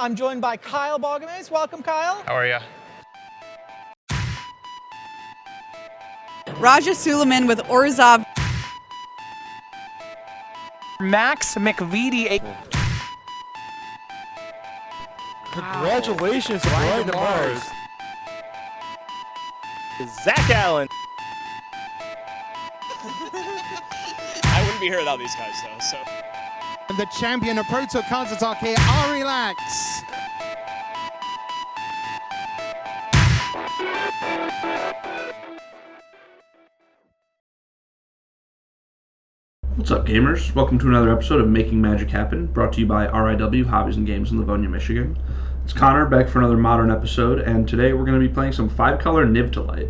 I'm joined by Kyle Balgamase. Welcome, Kyle. How are you? Raja Suleiman with Orzhov. Max McVitie. Congratulations, Brian DeMars. Zach Allen. I wouldn't be here without these guys, though. So. And the champion of Proto Counter-Attack here, Ari Lax. What's up, gamers? Welcome to another episode of Making Magic Happen, brought to you by RIW Hobbies and Games in Livonia, Michigan. It's Connor, back for another Modern episode, and today we're going to be playing some 5-color Niv-to-Light.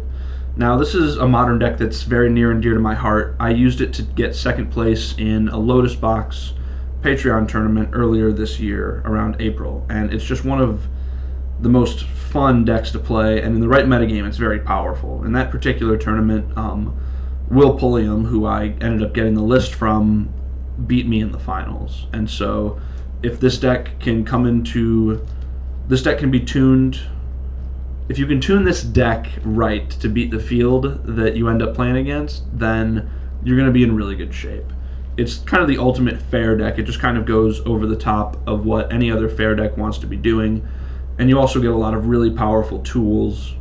Now, this is a Modern deck that's very near and dear to my heart. I used it to get second place in a Lotus Box Patreon tournament earlier this year, around April, and it's just one of the most fun decks to play, and in the right metagame, it's very powerful. In that particular tournament, Will Pulliam, who I ended up getting the list from, beat me in the finals. And so if this deck can be tuned, if you can tune this deck right to beat the field that you end up playing against, then you're going to be in really good shape. It's kind of the ultimate fair deck. It just kind of goes over the top of what any other fair deck wants to be doing. And you also get a lot of really powerful tools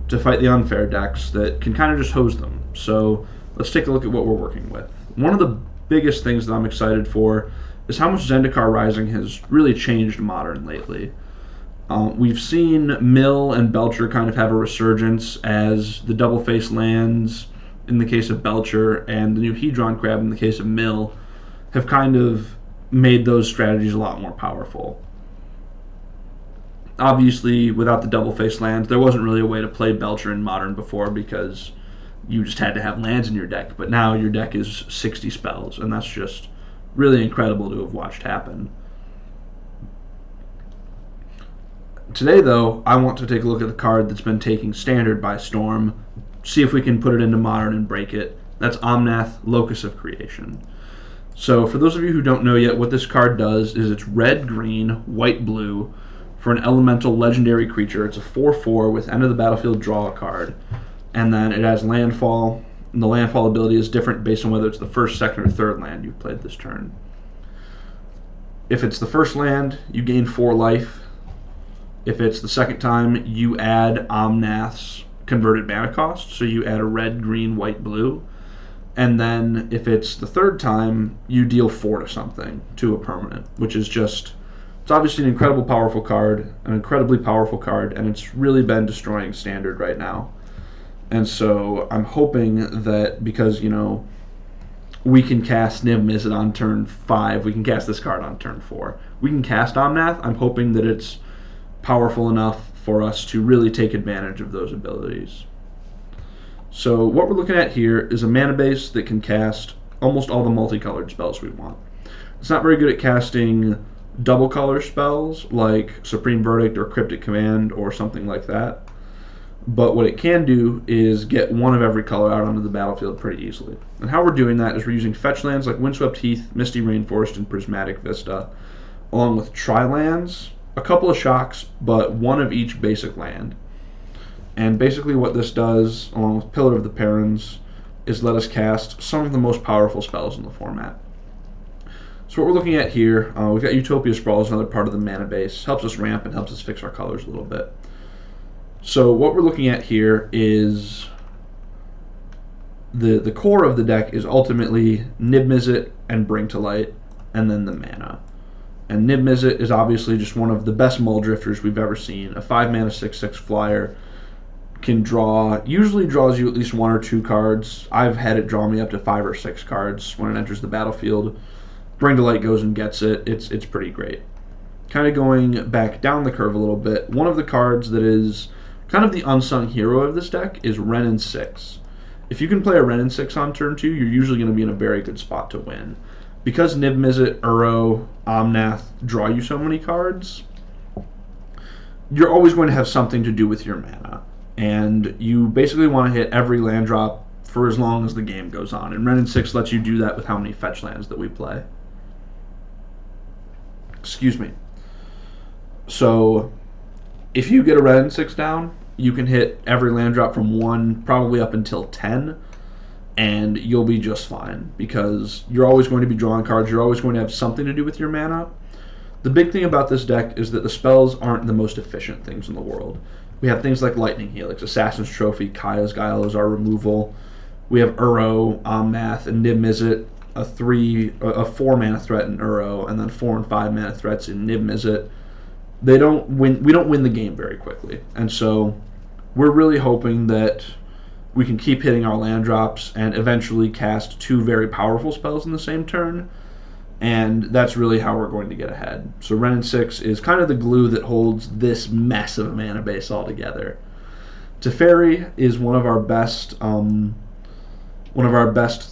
to fight the unfair decks that can kind of just hose them. So let's take a look at what we're working with. One of the biggest things that I'm excited for is how much Zendikar Rising has really changed Modern lately. We've seen Mill and Belcher kind of have a resurgence as the double face lands in the case of Belcher and the new Hedron Crab in the case of Mill have kind of made those strategies a lot more powerful. Obviously, without the double face lands, there wasn't really a way to play Belcher in Modern before because you just had to have lands in your deck, but now your deck is 60 spells, and that's just really incredible to have watched happen. Today, though, I want to take a look at the card that's been taking Standard by storm, see if we can put it into Modern and break it. That's Omnath, Locus of Creation. So, for those of you who don't know yet, what this card does is it's red, green, white, blue for an elemental legendary creature. It's a 4/4 with end of the battlefield draw a card. And then it has landfall, and the landfall ability is different based on whether it's the first, second, or third land you've played this turn. If it's the first land, you gain 4 life. If it's the second time, you add Omnath's converted mana cost, so you add a red, green, white, blue. And then if it's the third time, you deal 4 to something, to a permanent, which is just, it's obviously an incredibly powerful card, and it's really been destroying Standard right now. And so I'm hoping that because, we can cast Niv Mizzet on turn 5, we can cast this card on turn 4. We can cast Omnath. I'm hoping that it's powerful enough for us to really take advantage of those abilities. So what we're looking at here is a mana base that can cast almost all the multicolored spells we want. It's not very good at casting double color spells like Supreme Verdict or Cryptic Command or something like that. But what it can do is get one of every color out onto the battlefield pretty easily. And how we're doing that is we're using fetch lands like Windswept Heath, Misty Rainforest, and Prismatic Vista, along with tri-lands, a couple of shocks, but one of each basic land. And basically what this does, along with Pillar of the Perins, is let us cast some of the most powerful spells in the format. So what we're looking at here, we've got Utopia Sprawl as another part of the mana base. Helps us ramp and helps us fix our colors a little bit. So what we're looking at here is the core of the deck is ultimately Niv Mizzet and Bring to Light, and then the mana. And Niv Mizzet is obviously just one of the best Mull Drifters we've ever seen. A 5-mana 6/6 flyer can usually draws you at least 1 or 2 cards. I've had it draw me up to 5 or 6 cards when it enters the battlefield. Bring to Light goes and gets it. It's pretty great. Kind of going back down the curve a little bit, one of the cards that is kind of the unsung hero of this deck is Wrenn and 6. If you can play a Wrenn and 6 on turn 2, you're usually going to be in a very good spot to win. Because Niv Mizzet, Uro, Omnath draw you so many cards, you're always going to have something to do with your mana. And you basically want to hit every land drop for as long as the game goes on. And Wrenn and 6 lets you do that with how many fetch lands that we play. Excuse me. So if you get a red and 6 down, you can hit every land drop from 1 probably up until 10, and you'll be just fine because you're always going to be drawing cards. You're always going to have something to do with your mana. The big thing about this deck is that the spells aren't the most efficient things in the world. We have things like Lightning Helix, Assassin's Trophy, Kaya's Guile is our removal. We have Uro, Omnath, and Niv-Mizzet, a 4-mana threat in Uro, and then 4 and 5 mana threats in Niv-Mizzet. We don't win the game very quickly, and so we're really hoping that we can keep hitting our land drops and eventually cast 2 very powerful spells in the same turn, and that's really how we're going to get ahead. So Ren and 6 is kind of the glue that holds this massive mana base all together. Teferi is one of our best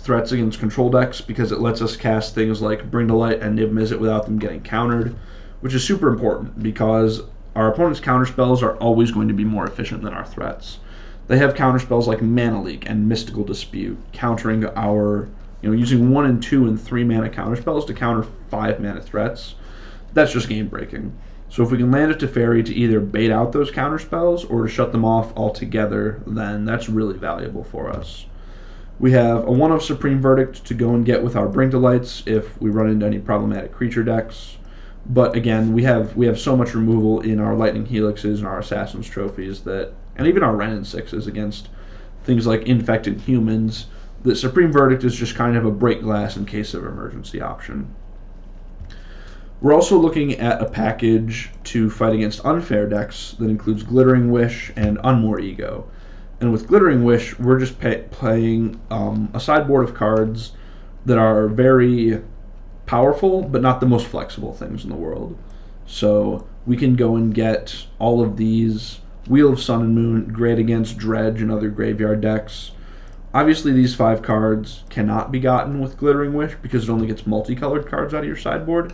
threats against control decks because it lets us cast things like Bring to Light and Niv-Mizzet without them getting countered, which is super important because our opponent's counterspells are always going to be more efficient than our threats. They have counterspells like Mana Leak and Mystical Dispute, countering our, using 1 and 2 and 3 mana counterspells to counter 5 mana threats. That's just game breaking. So if we can land a Teferi to either bait out those counterspells or to shut them off altogether, then that's really valuable for us. We have a 1 of Supreme Verdict to go and get with our Bring to Lights if we run into any problematic creature decks. But again, we have so much removal in our Lightning Helixes and our Assassin's Trophies and even our Ren and 6s against things like Infected Humans, that Supreme Verdict is just kind of a break glass in case of emergency option. We're also looking at a package to fight against unfair decks that includes Glittering Wish and Unmore Ego. And with Glittering Wish, we're just playing a sideboard of cards that are very powerful, but not the most flexible things in the world. So we can go and get all of these Wheel of Sun and Moon, great against Dredge and other graveyard decks. Obviously, these 5 cards cannot be gotten with Glittering Wish because it only gets multicolored cards out of your sideboard.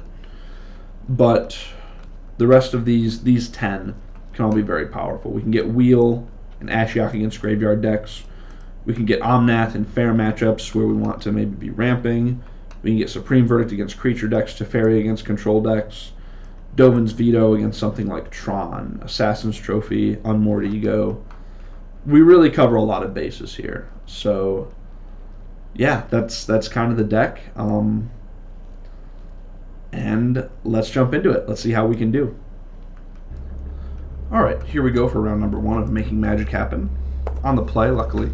But the rest of these 10 can all be very powerful. We can get Wheel and Ashiok against graveyard decks. We can get Omnath in fair matchups where we want to maybe be ramping. We can get Supreme Verdict against creature decks, Teferi against control decks, Dovin's Veto against something like Tron, Assassin's Trophy, Unmoored Ego. We really cover a lot of bases here. So, yeah, that's kind of the deck. And let's jump into it. Let's see how we can do. Alright, here we go for round number 1 of Making Magic Happen. On the play, luckily.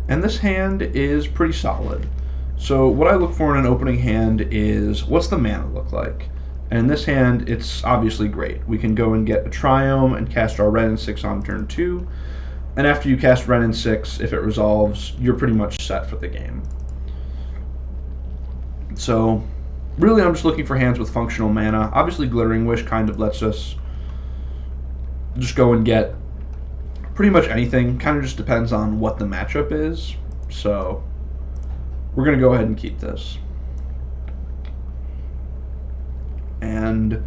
And this hand is pretty solid. So what I look for in an opening hand is, what's the mana look like? And in this hand, it's obviously great. We can go and get a Triome and cast our Ren and 6 on turn 2. And after you cast Ren and 6, if it resolves, you're pretty much set for the game. So, really I'm just looking for hands with functional mana. Obviously Glittering Wish kind of lets us just go and get pretty much anything. Kind of just depends on what the matchup is. So, we're going to go ahead and keep this. And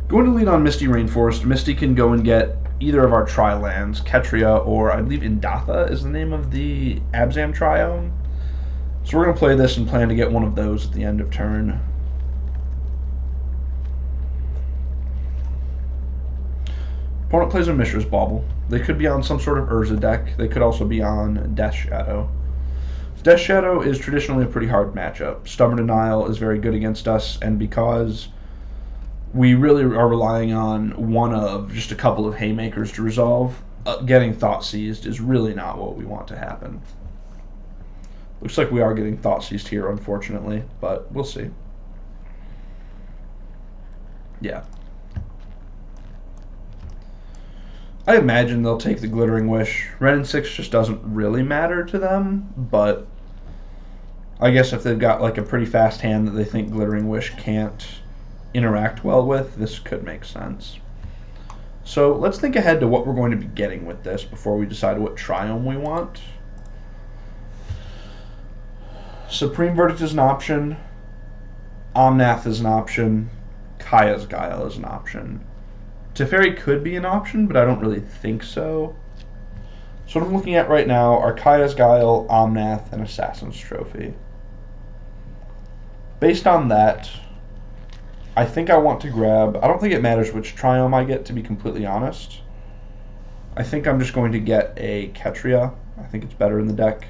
going to lead on Misty Rainforest. Misty can go and get either of our tri-lands, Ketria, or I believe Indatha is the name of the Abzan Triome. So we're going to play this and plan to get one of those at the end of turn. Opponent plays a Mishra's Bauble. They could be on some sort of Urza deck. They could also be on Death Shadow. Death Shadow is traditionally a pretty hard matchup. Stubborn Denial is very good against us, and because we really are relying on one of just a couple of haymakers to resolve, getting Thought Seized is really not what we want to happen. Looks like we are getting Thought Seized here, unfortunately, but we'll see. Yeah. I imagine they'll take the Glittering Wish. Ren and 6 just doesn't really matter to them, but I guess if they've got like a pretty fast hand that they think Glittering Wish can't interact well with, this could make sense. So let's think ahead to what we're going to be getting with this before we decide what Triome we want. Supreme Verdict is an option. Omnath is an option. Kaya's Guile is an option. Teferi could be an option, but I don't really think so. So what I'm looking at right now are Kaya's Guile, Omnath, and Assassin's Trophy. Based on that, I think I want to grab... I don't think it matters which Triome I get, to be completely honest. I think I'm just going to get a Ketria. I think it's better in the deck.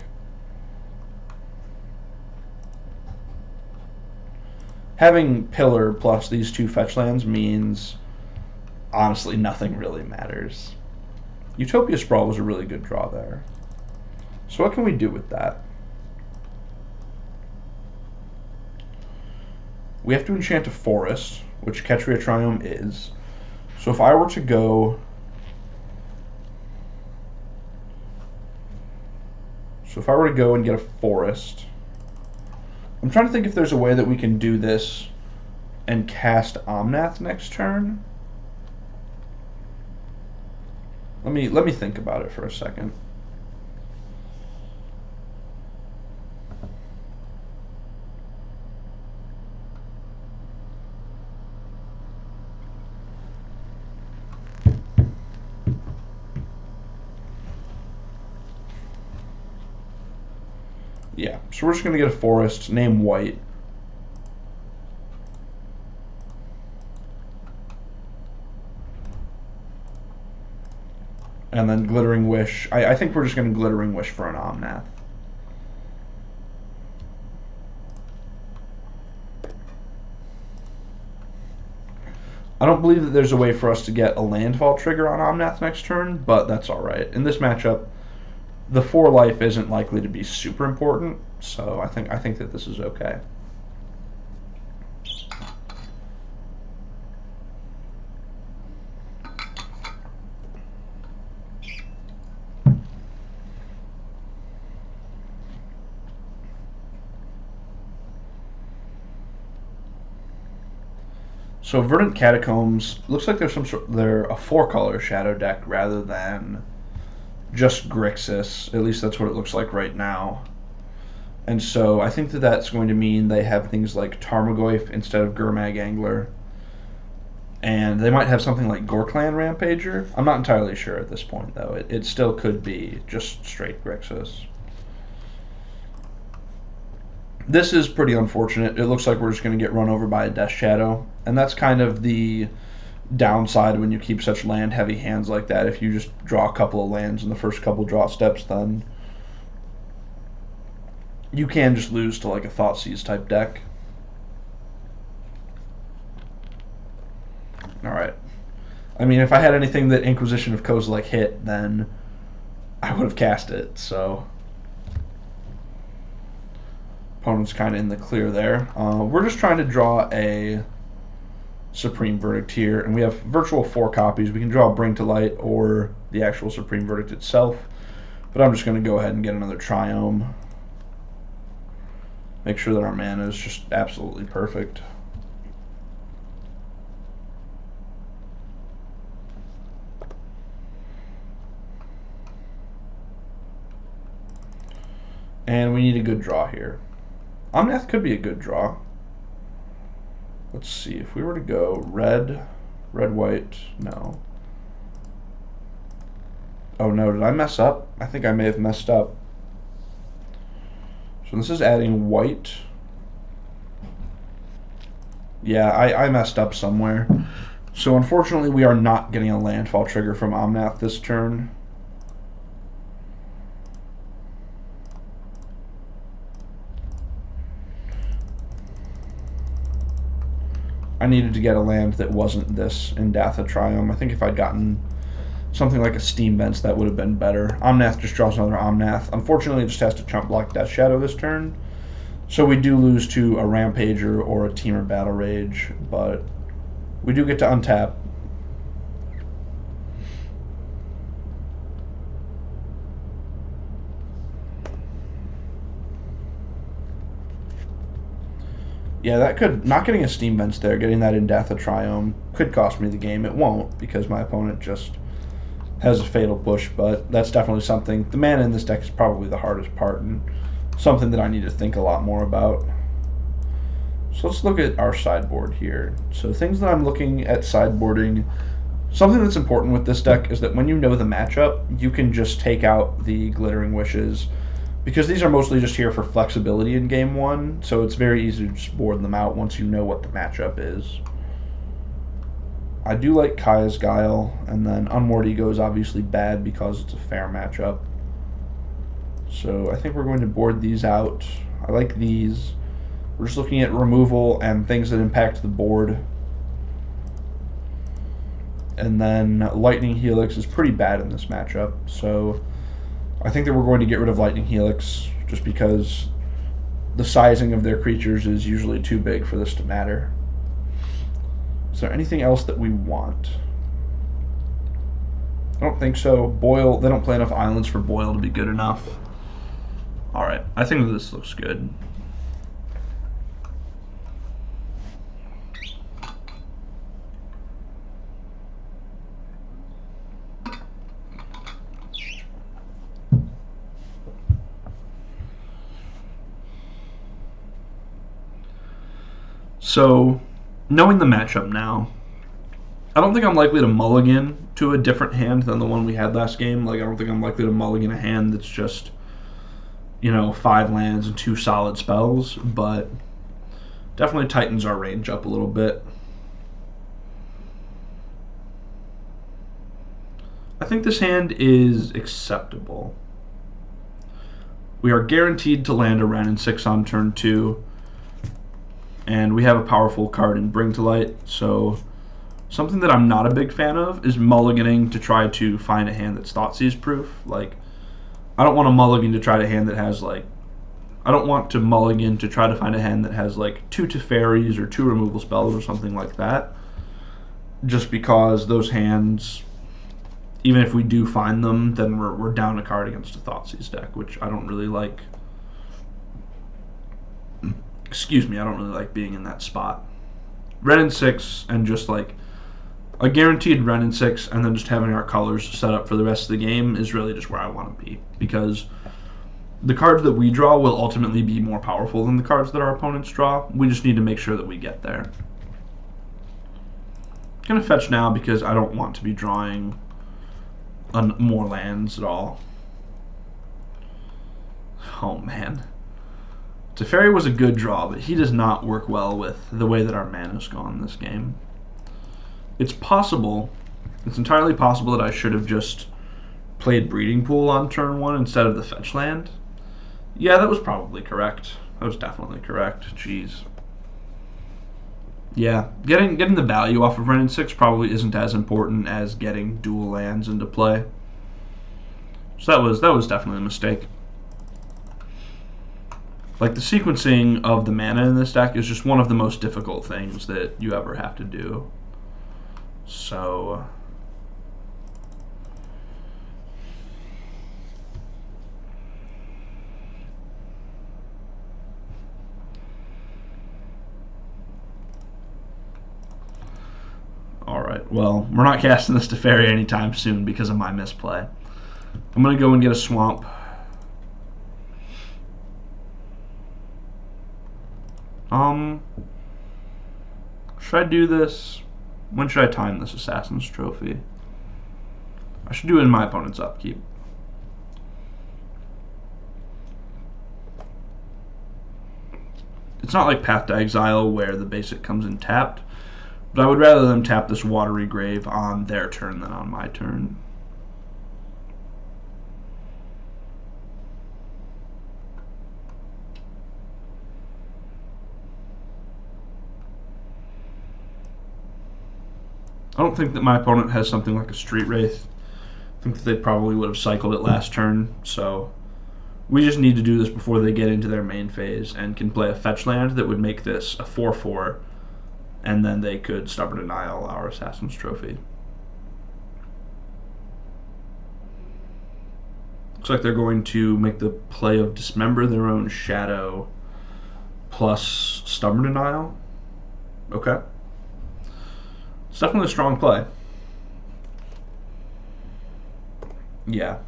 Having Pillar plus these 2 fetch lands means, honestly, nothing really matters. Utopia Sprawl was a really good draw there. So what can we do with that? We have to enchant a forest, which Ketria Triome is. So if I were to go... and get a forest... I'm trying to think if there's a way that we can do this and cast Omnath next turn. Let me think about it for a second. Yeah, so we're just going to get a forest, name white. And then Glittering Wish. I think we're just going to Glittering Wish for an Omnath. I don't believe that there's a way for us to get a landfall trigger on Omnath next turn, but that's alright. In this matchup, the 4 life isn't likely to be super important, so I think that this is okay. So Verdant Catacombs looks like they're a 4-color shadow deck rather than just Grixis. At least that's what it looks like right now. And so I think that that's going to mean they have things like Tarmogoyf instead of Gurmag Angler. And they might have something like Gorklan Rampager. I'm not entirely sure at this point, though. It still could be just straight Grixis. This is pretty unfortunate. It looks like we're just going to get run over by a Death Shadow. And that's kind of the downside when you keep such land-heavy hands like that. If you just draw a couple of lands in the first couple draw steps, then you can just lose to like a Thoughtseize type deck. Alright. I mean, if I had anything that Inquisition of Kozilek hit, then I would have cast it, so... Opponent's kind of in the clear there. We're just trying to draw a Supreme Verdict here, and we have virtual 4 copies. We can draw Bring to Light or the actual Supreme Verdict itself, but I'm just going to go ahead and get another Triome. Make sure that our mana is just absolutely perfect. And we need a good draw here. Omnath could be a good draw. Let's see, if we were to go red, white, no. Oh no, did I mess up? I think I may have messed up. So this is adding white. Yeah, I messed up somewhere. So unfortunately we are not getting a landfall trigger from Omnath this turn. I needed to get a land that wasn't this Indatha Triome. I think if I'd gotten something like a Steam Vents, that would have been better. Omnath just draws another Omnath. Unfortunately, it just has to chump block Death Shadow this turn. So we do lose to a Rampager or a Teamer Battle Rage, but we do get to untap. Yeah, that could, not getting a Steam Vents there, getting that Indatha Triome could cost me the game. It won't, because my opponent just has a Fatal Push, but that's definitely something. The mana in this deck is probably the hardest part, and something that I need to think a lot more about. So let's look at our sideboard here. So things that I'm looking at sideboarding, something that's important with this deck is that when you know the matchup, you can just take out the Glittering Wishes, because these are mostly just here for flexibility in game 1, so it's very easy to just board them out once you know what the matchup is. I do like Kaya's Guile, and then Unmoored Ego is obviously bad because it's a fair matchup. So I think we're going to board these out. I like these. We're just looking at removal and things that impact the board. And then Lightning Helix is pretty bad in this matchup, so I think that we're going to get rid of Lightning Helix just because the sizing of their creatures is usually too big for this to matter. Is there anything else that we want? I don't think so. Boil, they don't play enough islands for Boil to be good enough. Alright, I think that this looks good. So, knowing the matchup now, I don't think I'm likely to mulligan to a different hand than the one we had last game. Like, I don't think I'm likely to mulligan a hand that's just, 5 lands and 2 solid spells, but definitely tightens our range up a little bit. I think this hand is acceptable. We are guaranteed to land a Wrenn and 6 on turn 2. And we have a powerful card in Bring to Light, so something that I'm not a big fan of is mulliganing to try to find a hand that's Thoughtseize proof. Like, I don't want to mulligan to try to hand that has, I don't want to mulligan to try to find a hand that has, 2 Teferis or 2 removal spells or something like that. Just because those hands, even if we do find them, then we're down a card against a Thoughtseize deck, which I don't really like. Excuse me, I don't really like being in that spot. Wrenn and 6 and just a guaranteed Wrenn and 6 and then just having our colors set up for the rest of the game is really just where I want to be, because the cards that we draw will ultimately be more powerful than the cards that our opponents draw. We just need to make sure that we get there. I'm going to fetch now because I don't want to be drawing more lands at all. Oh man. Teferi was a good draw, but he does not work well with the way that our mana's gone this game. It's possible, it's entirely possible that I should have just played Breeding Pool on turn 1 instead of the fetch land. Yeah, that was probably correct. That was definitely correct. Jeez. Yeah, getting the value off of Wrenn and 6 probably isn't as important as getting dual lands into play. So that was definitely a mistake. The sequencing of the mana in this deck is just one of the most difficult things that you ever have to do. So alright, well, we're not casting this Teferi anytime soon because of my misplay. I'm going to go and get a swamp. Should I do this? When should I time this Assassin's Trophy? I should do it in my opponent's upkeep. It's not like Path to Exile where the basic comes in tapped, but I would rather them tap this Watery Grave on their turn than on my turn. I don't think that my opponent has something like a Street Wraith. I think that they probably would have cycled it last turn, so we just need to do this before they get into their main phase and can play a fetch land that would make this a 4/4, and then they could Stubborn Denial our Assassin's Trophy. Looks like they're going to make the play of Dismember their own Shadow plus Stubborn Denial. Okay. It's definitely a strong play. Yeah.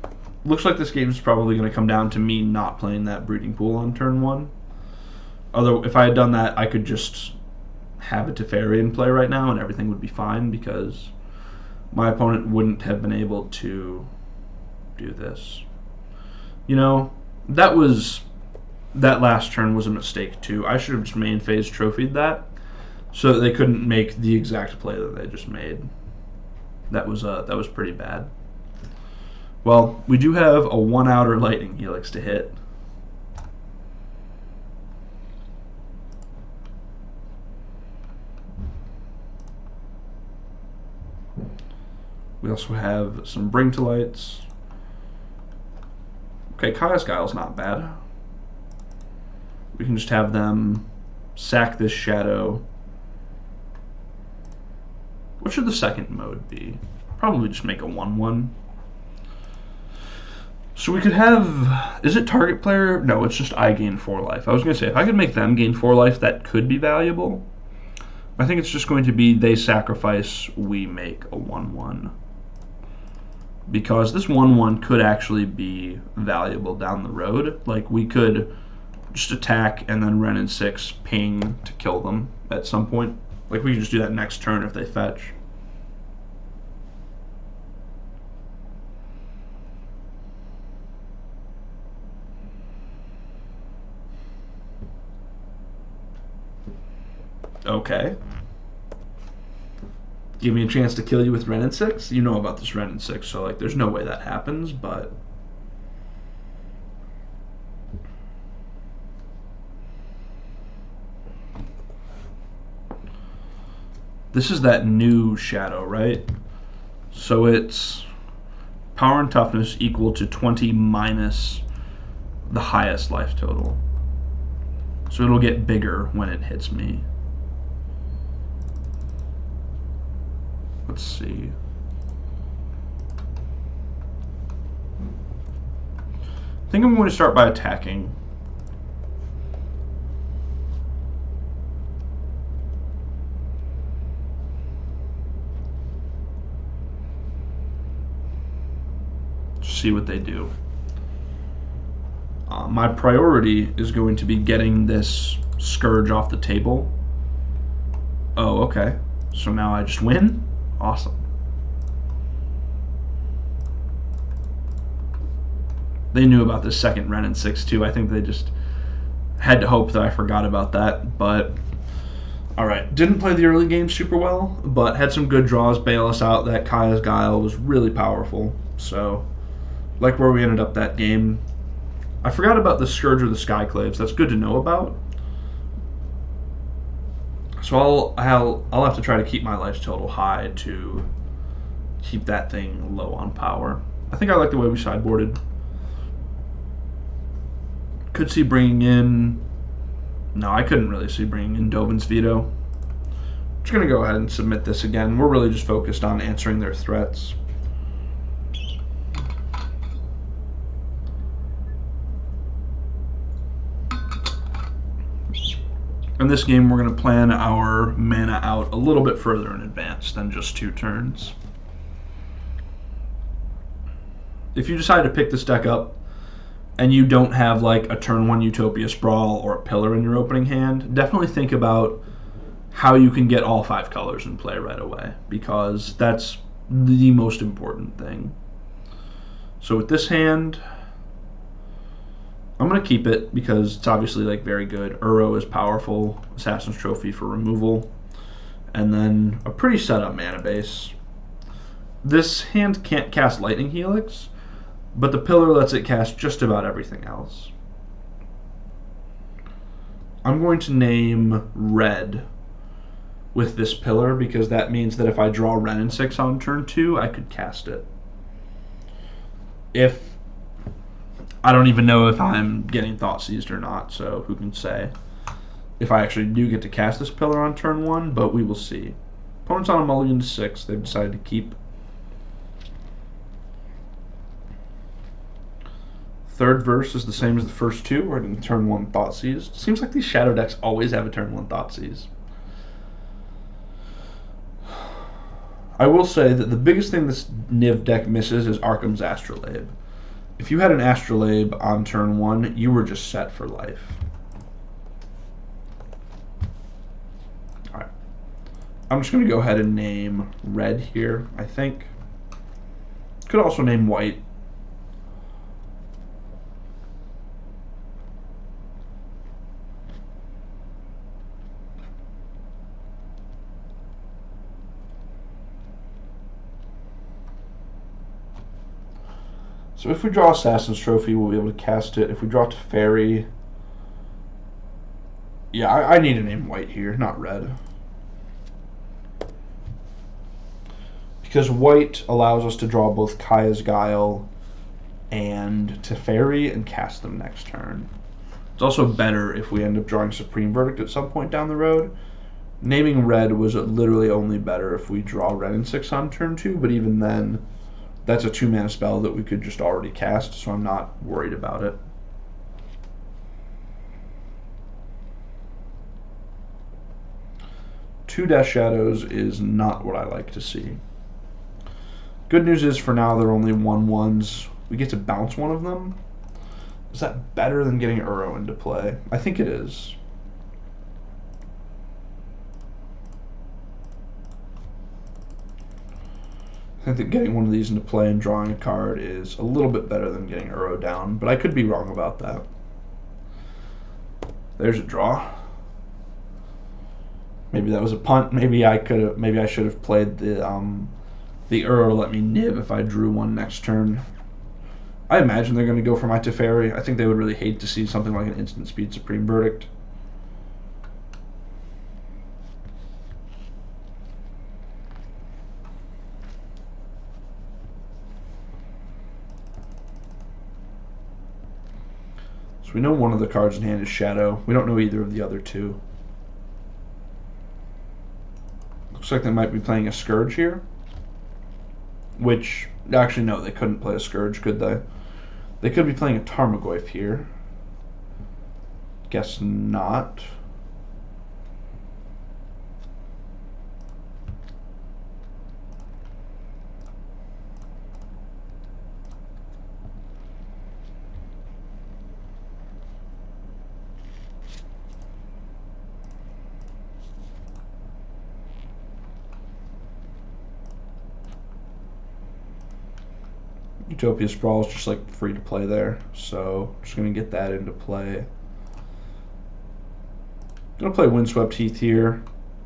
Looks like this game is probably going to come down to me not playing that Breeding Pool on turn 1. Although, if I had done that, I could just have a Teferi in play right now and everything would be fine because my opponent wouldn't have been able to do this. That last turn was a mistake too. I should have just main phase trophied that so that they couldn't make the exact play that they just made. That was pretty bad. Well, we do have a 1-outer Lightning Helix to hit. We also have some Bring to Lights. Okay, Chaos Guile's not bad. We can just have them sack this Shadow. What should the second mode be? Probably just make a 1/1. So we could have... Is it target player? No, it's just I gain 4 life. I was going to say, if I could make them gain 4 life, that could be valuable. I think it's just going to be they sacrifice, we make a 1/1. Because this 1/1 could actually be valuable down the road. Like, we could just attack and then Ren and 6 ping to kill them at some point. Like, we could just do that next turn if they fetch. Okay. Give me a chance to kill you with Ren and 6? You know about this Ren and 6, so like there's no way that happens, but... This is that new Shadow, right? So it's power and toughness equal to 20 minus the highest life total. So it'll get bigger when it hits me. Let's see. I think I'm going to start by attacking. See what they do. My priority is going to be getting this Scourge off the table. Oh, okay. So now I just win? Awesome. They knew about this second Ren and 6 too. I think they just had to hope that I forgot about that, but alright. Didn't play the early game super well, but had some good draws bail us out. That Kaya's Guile was really powerful, so like where we ended up that game. I forgot about the Scourge or the Skyclaves. That's good to know about. So I'll have to try to keep my life total high to keep that thing low on power. I think I like the way we sideboarded. Could see bringing in... No, I couldn't really see bringing in Dovin's Veto. I'm just going to go ahead and submit this again. We're really just focused on answering their threats. In this game, we're going to plan our mana out a little bit further in advance than just 2 turns. If you decide to pick this deck up and you don't have like a turn 1 Utopia Sprawl or a Pillar in your opening hand, definitely think about how you can get all 5 colors in play right away, because that's the most important thing. So with this hand, I'm going to keep it because it's obviously like very good. Uro is powerful, Assassin's Trophy for removal, and then a pretty set up mana base. This hand can't cast Lightning Helix, but the Pillar lets it cast just about everything else. I'm going to name Red with this Pillar because that means that if I draw Ren and 6 on turn 2, I could cast it. I don't even know if I'm getting Thought Seized or not, so who can say if I actually do get to cast this Pillar on turn 1, but we will see. Opponent's on a mulligan to 6. They've decided to keep. Third verse is the same as the first 2. We're getting turn 1 Thought Seized. Seems like these Shadow decks always have a turn 1 Thought Seize. I will say that the biggest thing this Niv deck misses is Arkham's Astrolabe. If you had an Astrolabe on turn 1, you were just set for life. Alright. I'm just going to go ahead and name Red here, I think. Could also name White. So if we draw Assassin's Trophy, we'll be able to cast it. If we draw Teferi... Yeah, I need to name white here, not red. Because white allows us to draw both Kaya's Guile and Teferi and cast them next turn. It's also better if we end up drawing Supreme Verdict at some point down the road. Naming red was literally only better if we draw red and 6 on turn 2, but even then, that's a 2-mana spell that we could just already cast, so I'm not worried about it. Two Death Shadows is not what I like to see. Good news is for now they're only 1/1s. We get to bounce one of them. Is that better than getting Uro into play? I think it is. I think that getting one of these into play and drawing a card is a little bit better than getting Uro down, but I could be wrong about that. There's a draw. Maybe that was a punt. Maybe I should have played the Uro let me nib if I drew one next turn. I imagine they're going to go for my Teferi. I think they would really hate to see something like an instant speed Supreme Verdict. So we know one of the cards in hand is Shadow. We don't know either of the other two. Looks like they might be playing a Scourge here. Which, actually no, they couldn't play a Scourge, could they? They could be playing a Tarmogoyf here. Guess not. Utopia Sprawl is just like free to play there, so just going to get that into play. Going to play Windswept Heath here.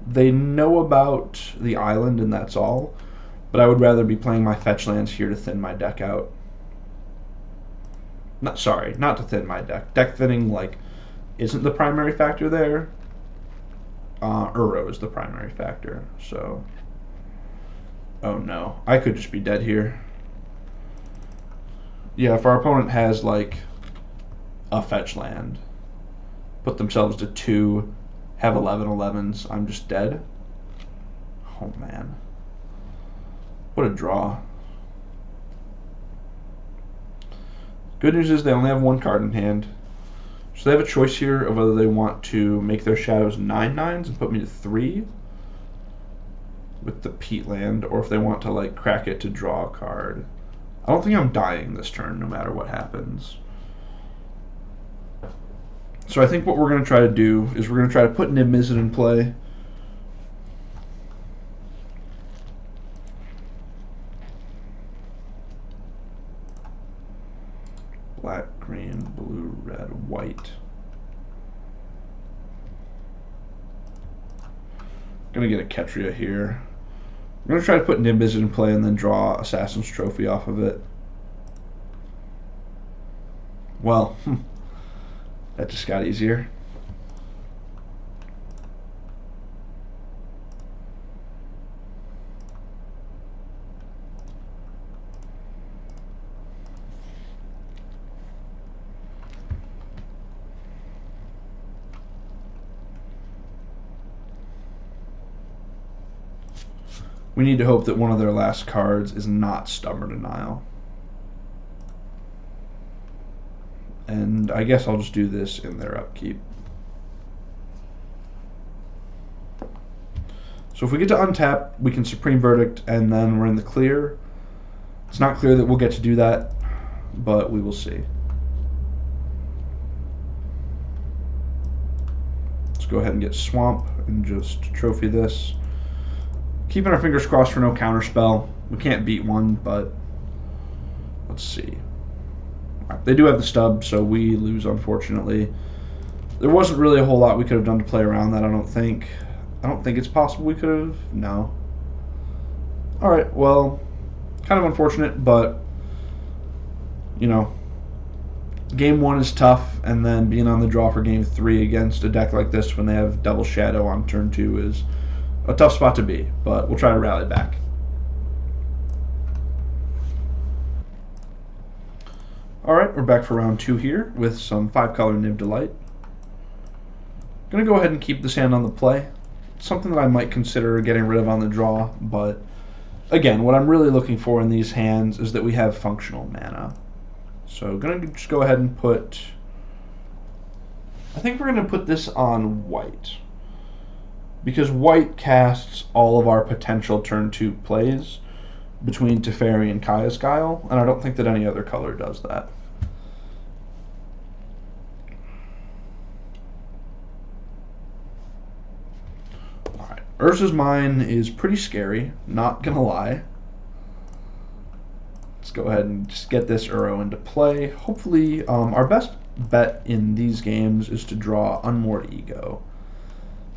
They know about the island and that's all, but I would rather be playing my fetch lands here to thin my deck out. Not to thin my deck. Deck thinning like isn't the primary factor there. Uro is the primary factor, so oh no, I could just be dead here. Yeah, if our opponent has, like, a fetch land, put themselves to 2, have 11/11s, I'm just dead. Oh, man. What a draw. Good news is they only have one card in hand. So they have a choice here of whether they want to make their shadows 9/9s and put me to 3 with the Peat land, or if they want to, like, crack it to draw a card. I don't think I'm dying this turn, no matter what happens. So I think what we're going to try to do is we're going to try to put Niv Mizzet in play. Black, green, blue, red, white. Going to get a Ketria here. I'm going to try to put Niv Mizzet in play and then draw Assassin's Trophy off of it. Well, that just got easier. We need to hope that one of their last cards is not Stubborn Denial. And I guess I'll just do this in their upkeep. So if we get to untap, we can Supreme Verdict, and then we're in the clear. It's not clear that we'll get to do that, but we will see. Let's go ahead and get Swamp and just trophy this. Keeping our fingers crossed for no counterspell. We can't beat one, but let's see. Right, they do have the stub, so we lose, unfortunately. There wasn't really a whole lot we could have done to play around that, I don't think. I don't think it's possible we could have. No. Alright, well, kind of unfortunate, but you know, game 1 is tough, and then being on the draw for game 3 against a deck like this when they have double shadow on turn 2 is a tough spot to be, but we'll try to rally back. Alright, we're back for round 2 here with some 5-color Niv Delight. Gonna go ahead and keep this hand on the play. Something that I might consider getting rid of on the draw, but again, what I'm really looking for in these hands is that we have functional mana. So gonna just go ahead and put, I think we're gonna put this on white, because white casts all of our potential turn 2 plays between Teferi and Kaya's Guile, and I don't think that any other color does that. Alright, Urza's Mine is pretty scary, not gonna lie. Let's go ahead and just get this Uro into play. Hopefully, our best bet in these games is to draw Unmoored Ego.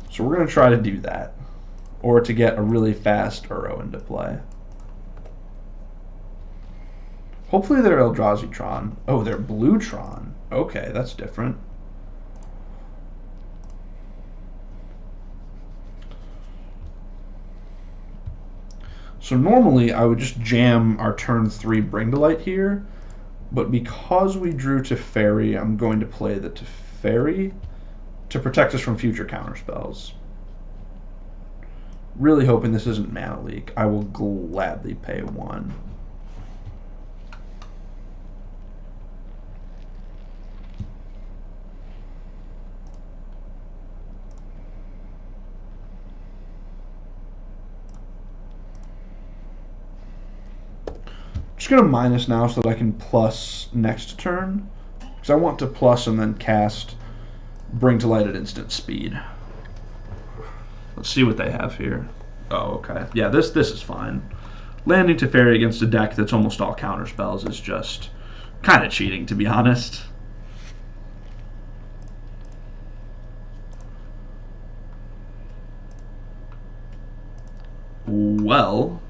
So we're going to try to do that, or to get a really fast Uro into play. Hopefully they're Eldrazi Tron. Oh, they're Blue Tron. Okay, that's different. So normally I would just jam our turn 3 Bring to Light here, but because we drew Teferi, I'm going to play the Teferi to protect us from future counterspells. Really hoping this isn't Mana Leak. I will gladly pay 1. Just going to minus now so that I can plus next turn, because I want to plus and then cast Bring to Light at instant speed. Let's see what they have here. Oh, okay. Yeah, this is fine. Landing Teferi against a deck that's almost all counterspells is just kind of cheating, to be honest. Well,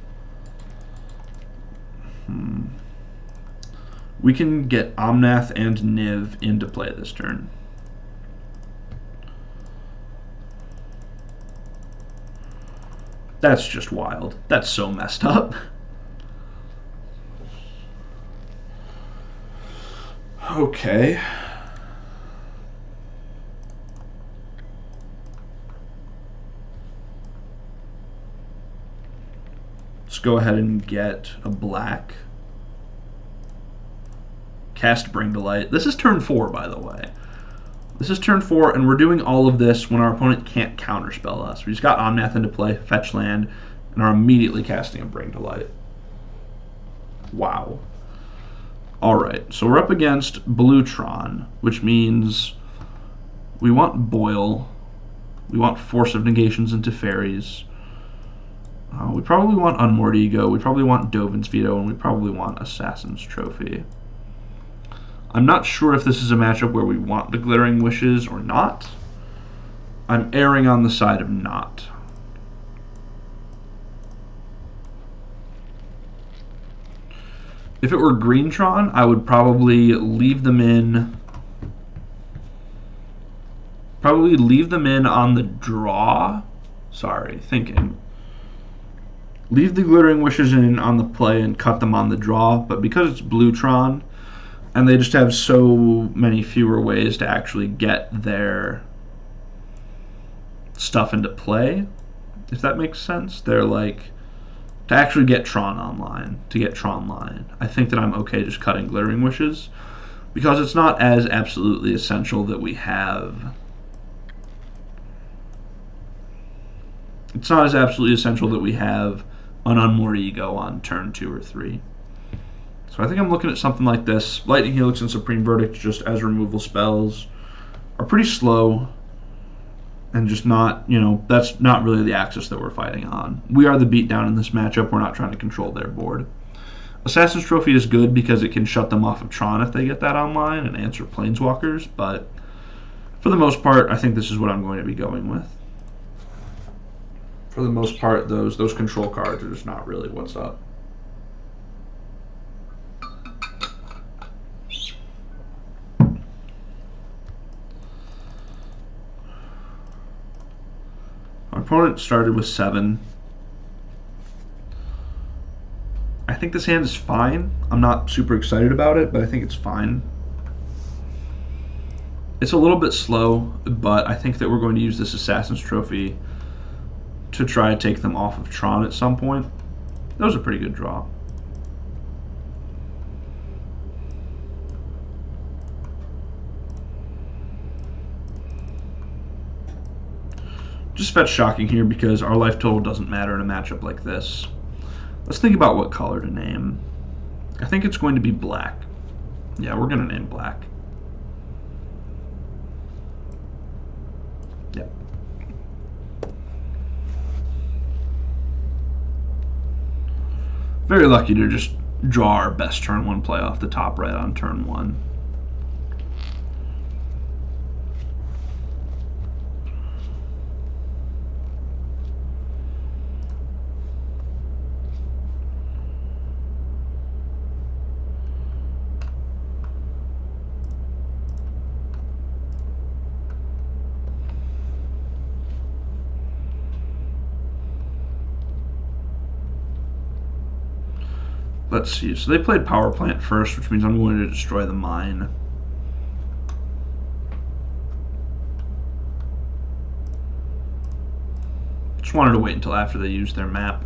we can get Omnath and Niv into play this turn. That's just wild. That's so messed up. Okay. Let's go ahead and get a black. Cast Bring to Light. This is turn 4, by the way. This is turn 4, and we're doing all of this when our opponent can't counterspell us. We just got Omnath into play, fetch land, and are immediately casting a Bring to Light. Wow. Alright, so we're up against Blue Tron, which means we want Boil, we want Force of Negations into Fairies, we probably want Unmoored Ego, we probably want Dovin's Veto, and we probably want Assassin's Trophy. I'm not sure if this is a matchup where we want the Glittering Wishes or not. I'm erring on the side of not. If it were Greentron, I would probably leave them in. Probably leave them in on the draw. Sorry, thinking. Leave the Glittering Wishes in on the play and cut them on the draw, but because it's Bluetron, and they just have so many fewer ways to actually get their stuff into play, if that makes sense. They're like, to actually get Tron online, to get Tron line, I think that I'm okay just cutting Glittering Wishes, because it's not as absolutely essential that we have... It's not as absolutely essential that we have an Unmoored Ego on turn 2 or 3. So I think I'm looking at something like this. Lightning Helix and Supreme Verdict, just as removal spells, are pretty slow, and just not, that's not really the axis that we're fighting on. We are the beatdown in this matchup. We're not trying to control their board. Assassin's Trophy is good because it can shut them off of Tron if they get that online and answer Planeswalkers, but for the most part, I think this is what I'm going to be going with. For the most part, those control cards are just not really what's up. opponent started with 7. I think this hand is fine. I'm not super excited about it, but I think it's fine. It's a little bit slow, but I think that we're going to use this Assassin's Trophy to try to take them off of Tron at some point. That was a pretty good draw. Just fetch Shocking here because our life total doesn't matter in a matchup like this. Let's think about what color to name. I think it's going to be black. Yeah, we're going to name black. Yep. Very lucky to just draw our best turn 1 play off the top right on turn 1. Let's see. So they played Power Plant first, which means I'm going to destroy the mine. Just wanted to wait until after they used their map.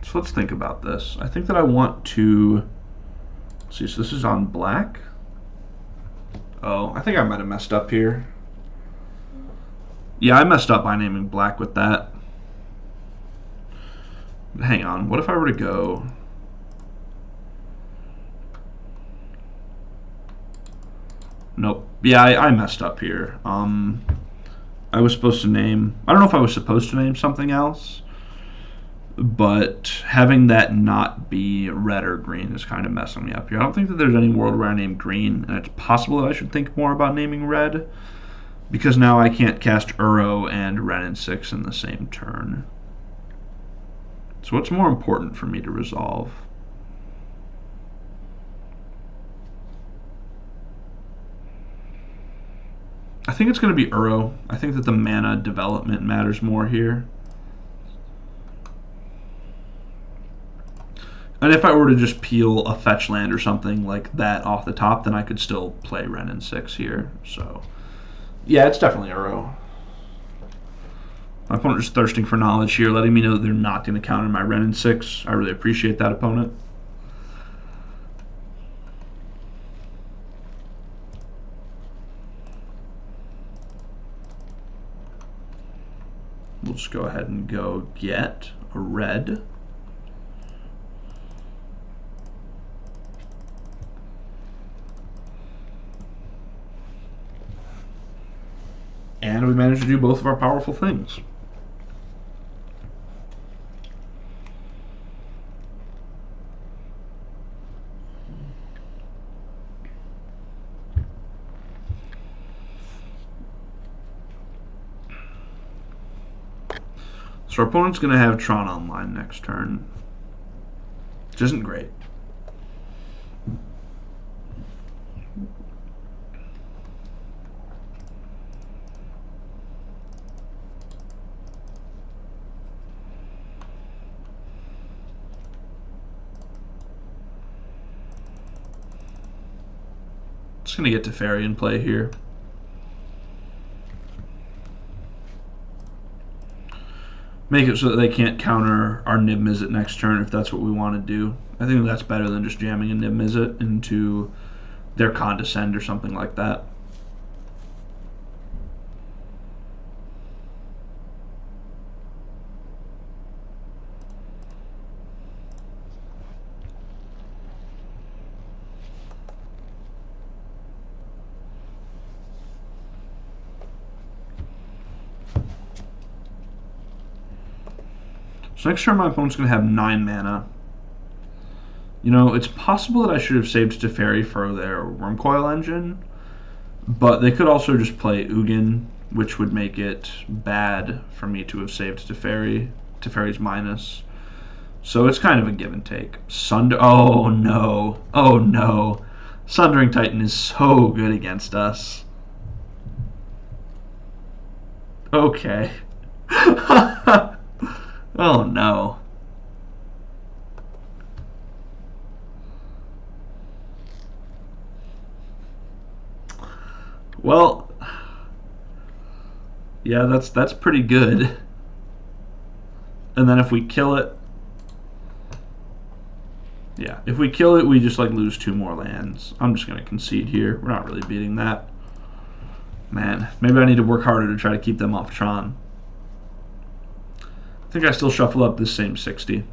So let's think about this. I think that I want to, let's see, so this is on black. Oh, I think I might have messed up here. Yeah, I messed up by naming black with that. Hang on, what if I were to go... Nope. Yeah, I messed up here. I was supposed to name... I don't know if I was supposed to name something else, but having that not be red or green is kind of messing me up here. I don't think that there's any world where I name green, and it's possible that I should think more about naming red, because now I can't cast Uro and Ren and 6 in the same turn. So what's more important for me to resolve? I think it's going to be Uro. I think that the mana development matters more here. And if I were to just peel a fetch land or something like that off the top, then I could still play Ren and 6 here. So, yeah, it's definitely Uro. My opponent is thirsting for knowledge here, letting me know that they're not going to counter my Ren and 6. I really appreciate that, opponent. We'll just go ahead and go get a red. And we managed to do both of our powerful things. So our opponent's going to have Tron online next turn, which isn't great. Just going to get Teferi in play here. Make it so that they can't counter our Nib Mizzet next turn if that's what we want to do. I think that's better than just jamming a Nib Mizzet into their Condescend or something like that. So next turn my opponent's going to have 9 mana. You know, it's possible that I should have saved Teferi for their Wormcoil Engine, but they could also just play Ugin, which would make it bad for me to have saved Teferi's minus. So it's kind of a give and take. Oh no. Oh no. Sundering Titan is so good against us. Okay. Oh no. Well, yeah, that's pretty good. And then if we kill it, yeah, if we kill it, we just like lose 2 more lands. I'm just gonna concede here. We're not really beating that. Man, maybe I need to work harder to try to keep them off Tron. I think I still shuffle up this same 60.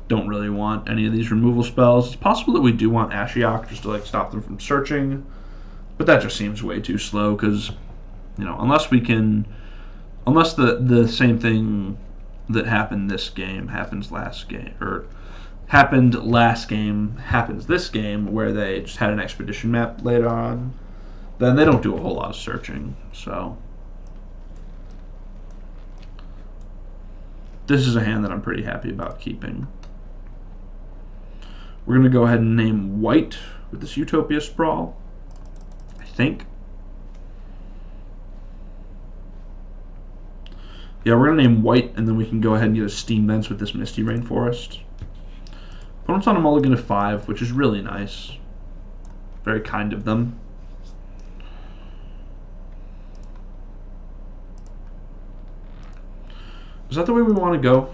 Don't really want any of these removal spells. It's possible that we do want Ashiok just to like stop them from searching, but that just seems way too slow because, you know, unless the same thing that happened this game happens last game, or happened last game happens this game, where they just had an expedition map later on, then they don't do a whole lot of searching. So this is a hand that I'm pretty happy about keeping. We're going to go ahead and name white with this Utopia Sprawl, I think. Yeah, we're going to name white, and then we can go ahead and get a Steam Vents with this Misty Rainforest. Opponent's on a mulligan of 5, which is really nice. Very kind of them. Is that the way we want to go?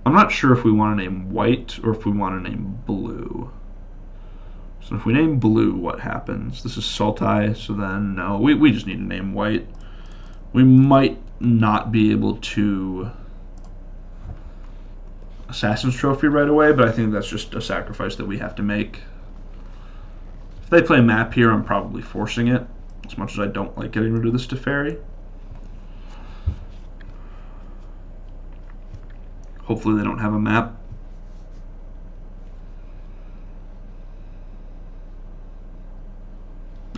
I'm not sure if we want to name white or if we want to name blue. So if we name blue, what happens? This is Sultai, so then no, we just need to name white. We might not be able to Assassin's Trophy right away, but I think that's just a sacrifice that we have to make. If they play map here, I'm probably forcing it, as much as I don't like getting rid of this Teferi. Hopefully they don't have a map.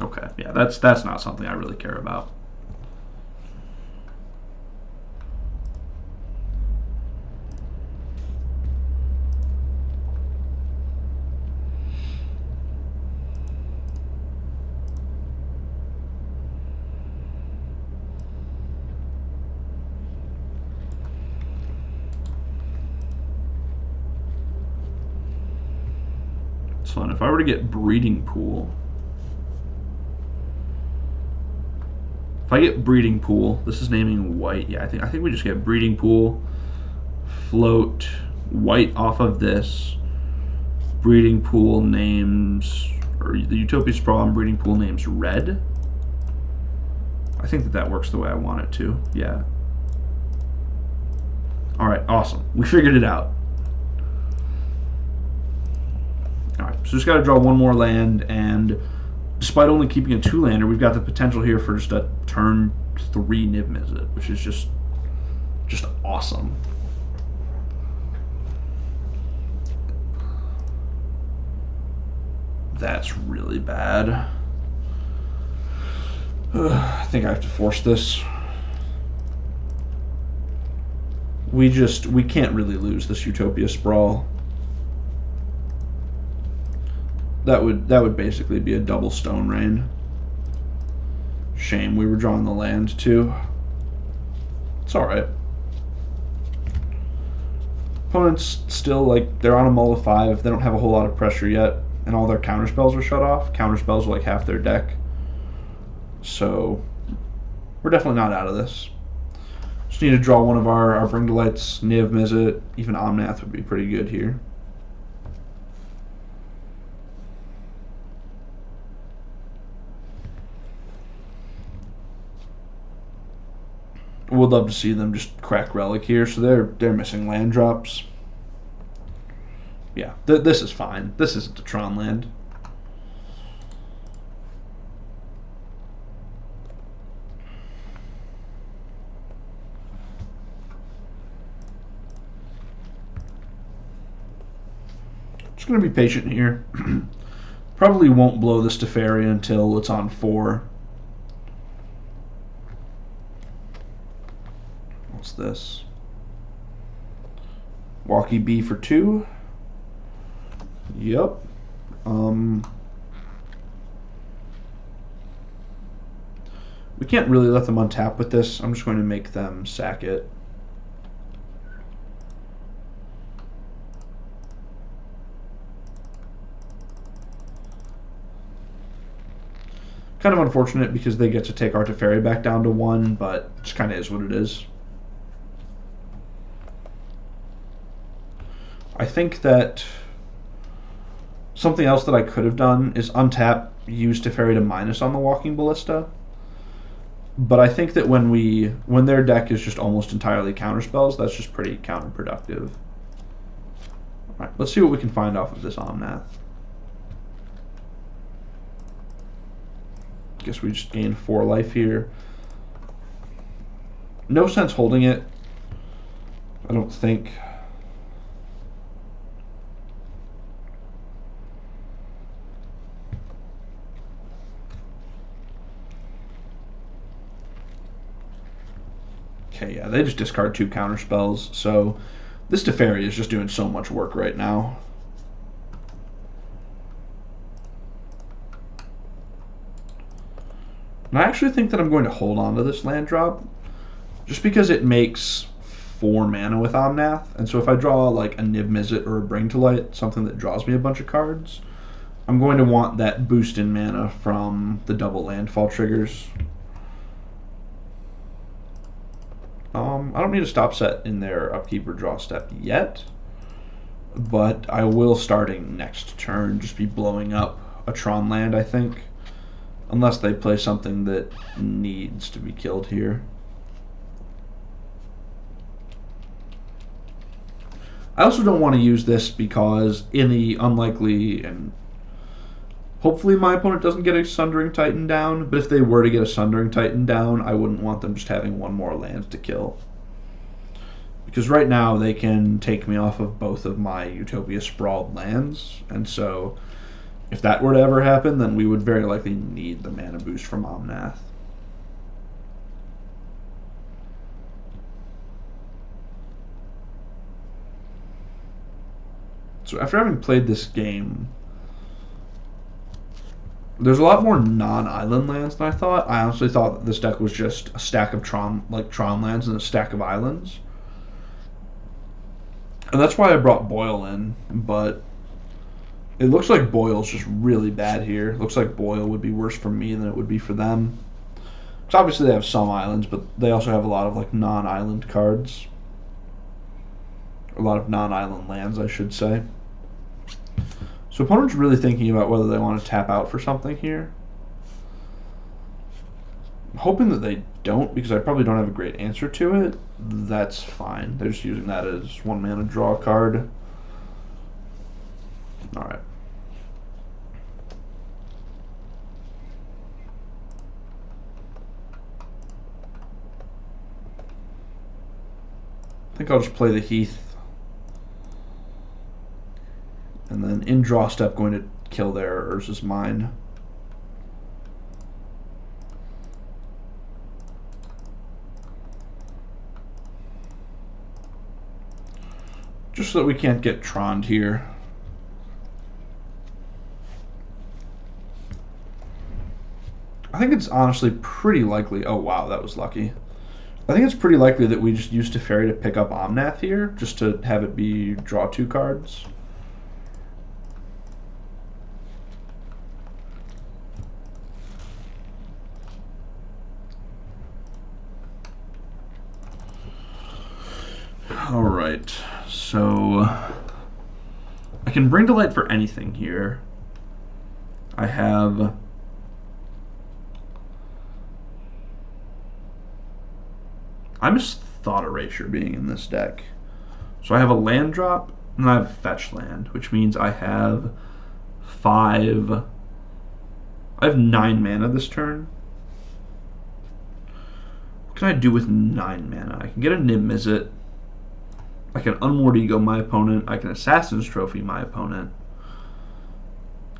Okay, yeah, that's not something I really care about. So if I were to get Breeding Pool, if I get Breeding Pool, this is naming white. Yeah, I think we just get Breeding Pool, float white off of this. Breeding Pool names, or the Utopia Sprawl and Breeding Pool names red. I think that works the way I want it to. Yeah. All right, awesome. We figured it out. Alright, so just got to draw 1 more land, and despite only keeping a 2-lander, we've got the potential here for just a turn 3 Niv Mizzet, which is just awesome. That's really bad. I think I have to force this. We can't really lose this Utopia Sprawl. That would basically be a double Stone Rain. Shame we were drawing the land too. It's alright. Opponents still, like, they're on a mull of 5. They don't have a whole lot of pressure yet, and all their counterspells are shut off. Counterspells are like half their deck. So we're definitely not out of this. Just need to draw one of our Bring to Lights, Niv Mizzet, even Omnath would be pretty good here. Would love to see them just crack Relic here, so they're missing land drops. Yeah, this is fine. This isn't a Tron land. Just going to be patient here. Probably won't blow this Teferi until it's on 4. What's this? Walkie B for 2. Yep. We can't really let them untap with this. I'm just going to make them sack it. Kind of unfortunate because they get to take our Teferi back down to 1, but it just kind of is what it is. I think that something else that I could have done is untap, use Teferi to minus on the Walking Ballista. But I think that when their deck is just almost entirely counterspells, that's just pretty counterproductive. Alright, let's see what we can find off of this Omnath. Guess we just gained 4 life here. No sense holding it, I don't think. Okay, yeah, they just discard 2 counter spells, so this Teferi is just doing so much work right now. And I actually think that I'm going to hold on to this land drop, just because it makes 4 mana with Omnath, and so if I draw like a Nib Mizzet or a Bring to Light, something that draws me a bunch of cards, I'm going to want that boost in mana from the double landfall triggers. I don't need a stop set in their upkeep or draw step yet, but I will, starting next turn, just be blowing up a Tron land, I think. Unless they play something that needs to be killed here. I also don't want to use this because in the unlikely, and hopefully my opponent doesn't get a Sundering Titan down, but if they were to get a Sundering Titan down, I wouldn't want them just having 1 more land to kill. Because right now they can take me off of both of my Utopia Sprawled lands, and so if that were to ever happen, then we would very likely need the mana boost from Omnath. So after having played this game, there's a lot more non-island lands than I thought. I honestly thought that this deck was just a stack of Tron lands and a stack of islands. And that's why I brought Boyle in, but it looks like Boyle's just really bad here. It looks like Boyle would be worse for me than it would be for them. Because obviously they have some islands, but they also have a lot of like non-island cards. A lot of non-island lands, I should say. So opponent's really thinking about whether they want to tap out for something here. I'm hoping that they don't, because I probably don't have a great answer to it. That's fine. They're just using that as 1 mana draw card. Alright. I think I'll just play the Heath. And then in draw step going to kill their Urza's Mine. Just so that we can't get Troned here. I think it's honestly pretty likely. Oh wow, that was lucky. I think it's pretty likely that we just use Teferi to pick up Omnath here, just to have it be draw 2 cards. Alright, so I can Bring to Light for anything here. I have I miss Thought Erasure being in this deck. So I have a land drop And I have fetch land, which means I have 5. I have 9 mana this turn. What can I do with 9 mana? I can get a Niv-Mizzet. I can Unmoored Ego my opponent. I can Assassin's Trophy my opponent.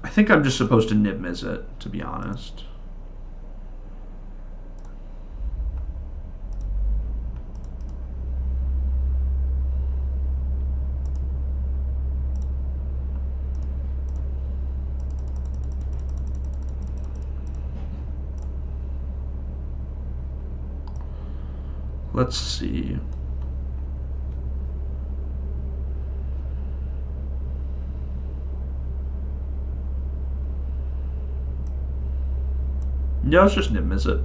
I think I'm just supposed to Niv-Mizzet, to be honest. Let's see. Yeah, let's just Niv-Mizzet.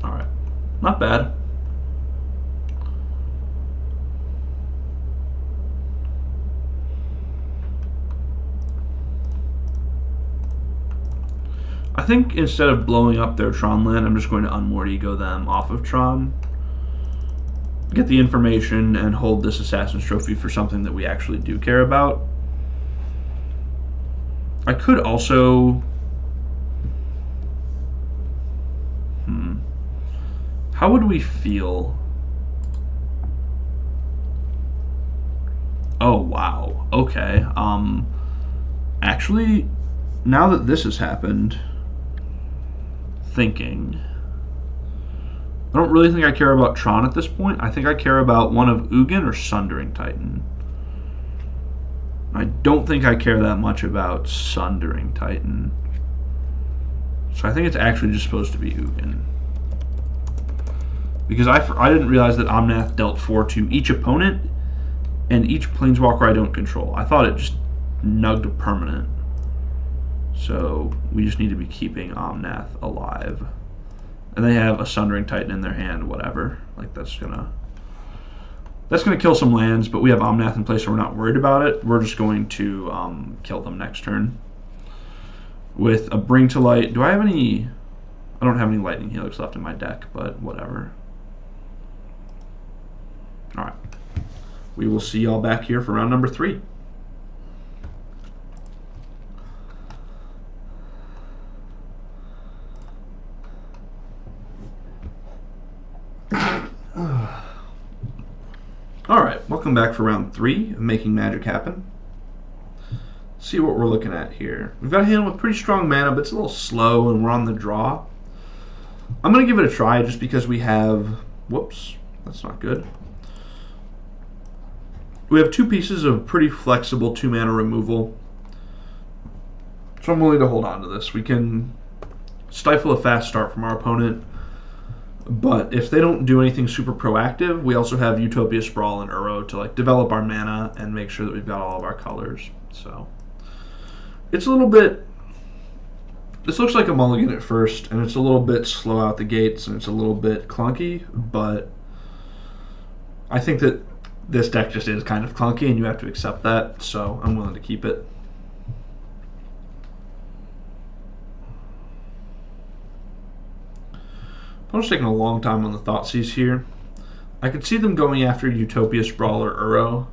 Alright. Not bad. I think instead of blowing up their Tron land, I'm just going to Unmoored Ego them off of Tron. Get the information and hold this Assassin's Trophy for something that we actually do care about. I could also... How would we feel? Oh, wow. Okay. Actually, now that this has happened... Thinking. I don't really think I care about Tron at this point. I think I care about one of Ugin or Sundering Titan. I don't think I care that much about Sundering Titan. So I think it's actually just supposed to be Ugin. Because I didn't realize that Omnath dealt 4 to each opponent and each Planeswalker I don't control. I thought it just nugged a permanent. So we just need to be keeping Omnath alive. And they have a Sundering Titan in their hand, whatever. Like that's gonna kill some lands, but we have Omnath in place so we're not worried about it. We're just going to kill them next turn. With a Bring to Light. Do I have any... I don't have any Lightning Helix left in my deck, but whatever. Alright. We will see y'all back here for round number 3. Alright, welcome back for round 3 of Making Magic Happen. See what we're looking at here. We've got a hand with pretty strong mana, but it's a little slow and we're on the draw. I'm going to give it a try just because we have... Whoops, that's not good. We have 2 pieces of pretty flexible 2-mana removal. So I'm willing to hold on to this. We can stifle a fast start from our opponent. But if they don't do anything super proactive, we also have Utopia Sprawl and Uro to like develop our mana and make sure that we've got all of our colors. So it's a little bit... This looks like a mulligan at first, and it's a little bit slow out the gates, and it's a little bit clunky, but I think that this deck just is kind of clunky, and you have to accept that, so I'm willing to keep it. Opponent's taking a long time on the Thoughtseize here. I could see them going after Utopia Sprawl or Uro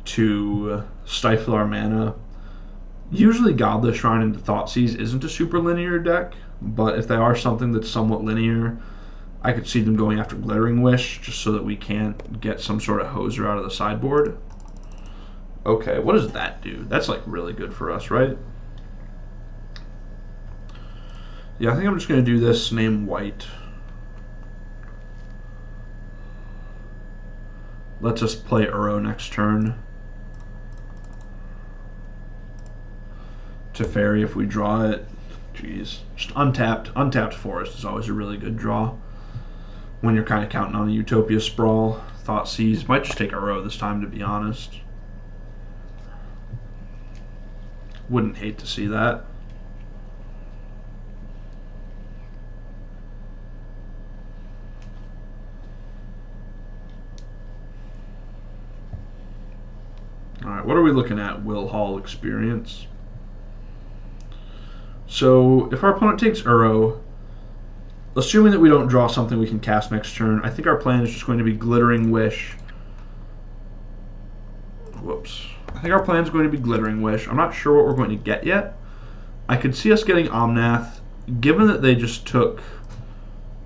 to stifle our mana. Usually Godless Shrine into Thoughtseize isn't a super linear deck, but if they are something that's somewhat linear, I could see them going after Glittering Wish just so that we can't get some sort of hoser out of the sideboard. Okay, what does that do? That's like really good for us, right? Yeah, I think I'm just going to do this name white. Lets us play Uro next turn. Teferi if we draw it. Jeez. Just untapped forest is always a really good draw. When you're kind of counting on a Utopia Sprawl. Thoughtseize. Might just take Uro this time, to be honest. Wouldn't hate to see that. Alright, what are we looking at? Will Hall experience. So, if our opponent takes Uro, assuming that we don't draw something we can cast next turn, I think our plan is just going to be Glittering Wish. Whoops. I think our plan is going to be Glittering Wish. I'm not sure what we're going to get yet. I could see us getting Omnath, given that they just took...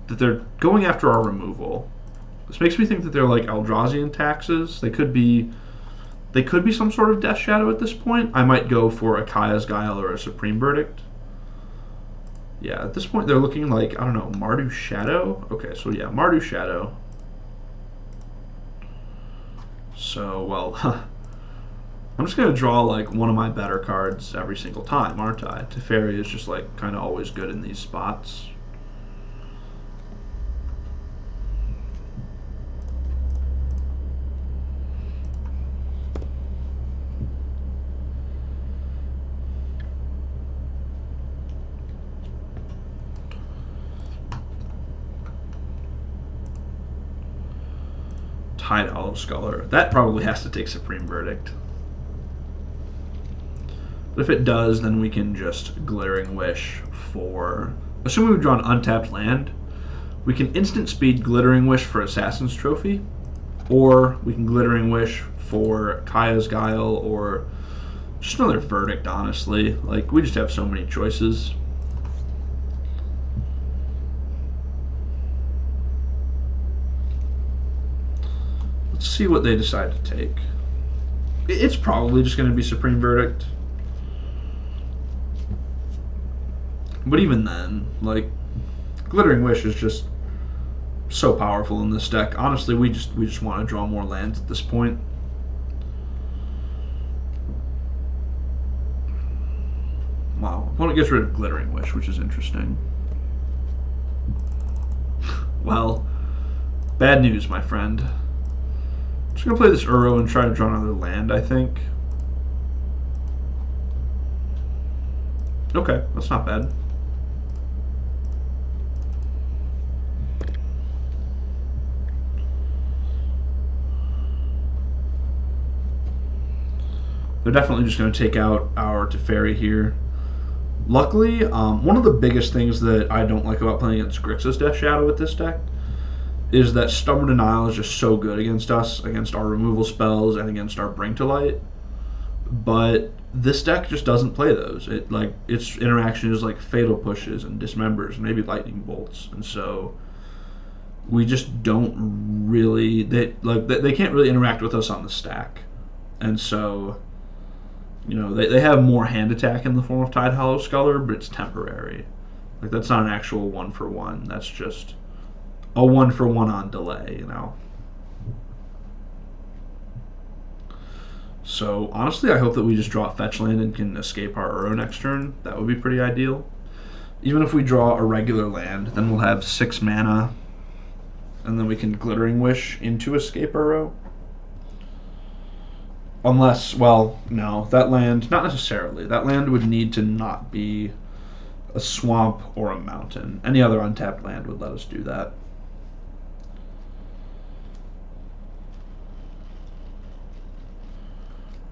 that they're going after our removal. This makes me think that they're like Eldrazian taxes. They could be some sort of Death Shadow at this point. I might go for a Kaya's Guile or a Supreme Verdict. Yeah, at this point they're looking like, I don't know, Mardu Shadow? Okay, so yeah, Mardu Shadow. So, well, I'm just going to draw like one of my better cards every single time, aren't I? Teferi is just like kind of always good in these spots. Tide Hollow Sculler. That probably has to take Supreme Verdict. But if it does, then we can just Glittering Wish for... Assuming we draw an untapped land, we can instant speed Glittering Wish for Assassin's Trophy, or we can Glittering Wish for Kaya's Guile, or just another Verdict, honestly. Like, we just have so many choices. Let's see what they decide to take. It's probably just going to be Supreme Verdict. But even then, like, Glittering Wish is just so powerful in this deck. Honestly, we just want to draw more lands at this point. Wow. Opponent gets rid of Glittering Wish, which is interesting. Well, bad news, my friend. I'm just going to play this Uro and try to draw another land, I think. Okay, that's not bad. They're definitely just going to take out our Teferi here. Luckily, one of the biggest things that I don't like about playing against Grixis Death Shadow with this deck is that Stubborn Denial is just so good against us, against our removal spells, and against our Bring to Light. But this deck just doesn't play those. Its interaction is like Fatal Pushes and Dismembers, and maybe Lightning Bolts, and so we just don't really they can't really interact with us on the stack, and so they have more hand attack in the form of Tide Hollow Sculler, but it's temporary. Like, that's not an actual 1-for-1. That's just a 1-for-1 on delay, So, honestly, I hope that we just draw a fetch land and can escape our Uro next turn. That would be pretty ideal. Even if we draw a regular land, then we'll have 6 mana, and then we can Glittering Wish into escape Uro. Unless, well, no, that land, not necessarily. That land would need to not be a swamp or a mountain. Any other untapped land would let us do that.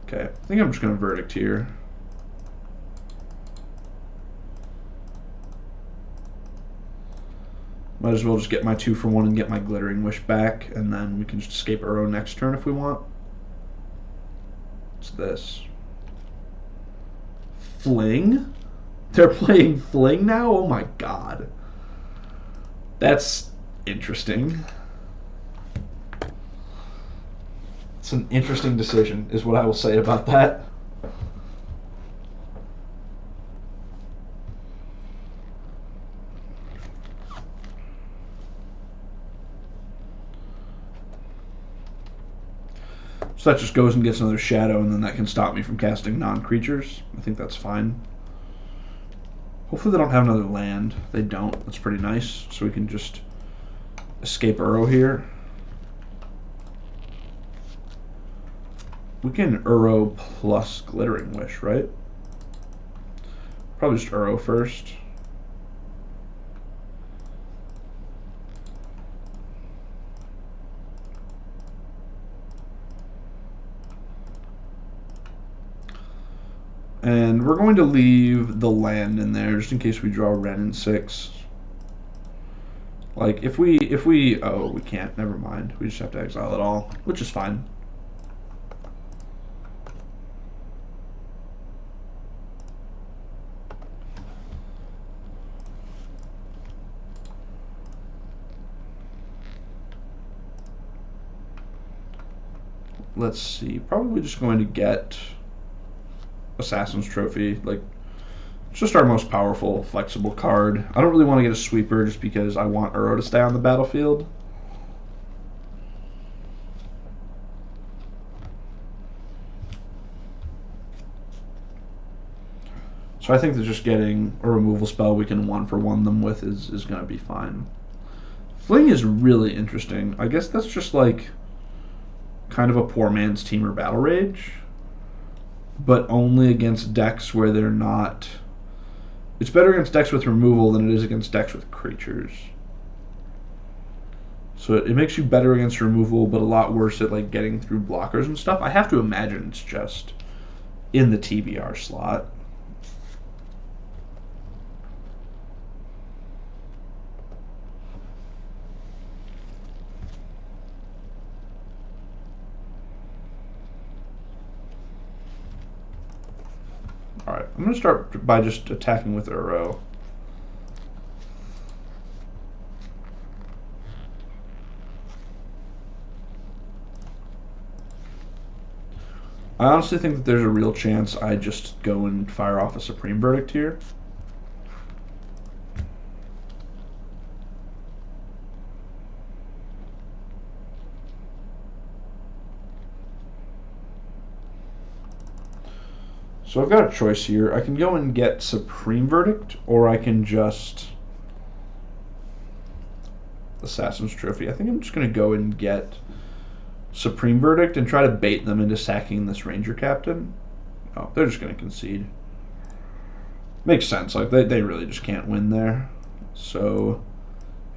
Okay, I think I'm just going to Verdict here. Might as well just get my 2-for-1 and get my Glittering Wish back, and then we can just escape Uro next turn if we want. What's this? Fling? They're playing Fling now? Oh my god. That's interesting. It's an interesting decision, is what I will say about that. So that just goes and gets another shadow, and then that can stop me from casting non-creatures. I think that's fine. Hopefully they don't have another land. They don't. That's pretty nice. So we can just escape Uro here. We can Uro plus Glittering Wish, right? Probably just Uro first. And we're going to leave the land in there just in case we draw Ren in 6. Like, oh, we can't, never mind. We just have to exile it all, which is fine. Let's see, probably just going to get Assassin's Trophy. Like, it's just our most powerful, flexible card. I don't really want to get a sweeper just because I want Uro to stay on the battlefield. So I think that just getting a removal spell we can 1-for-1 them with is going to be fine. Fling is really interesting. I guess that's just like kind of a poor man's Teamer Battle Rage, but only against decks where they're not... It's better against decks with removal than it is against decks with creatures. So it makes you better against removal, but a lot worse at like getting through blockers and stuff. I have to imagine it's just in the TBR slot. Alright, I'm going to start by just attacking with Uro. I honestly think that there's a real chance I just go and fire off a Supreme Verdict here. So I've got a choice here. I can go and get Supreme Verdict, or I can just Assassin's Trophy. I think I'm just going to go and get Supreme Verdict and try to bait them into sacking this Ranger Captain. Oh, they're just going to concede. Makes sense. Like they really just can't win there. So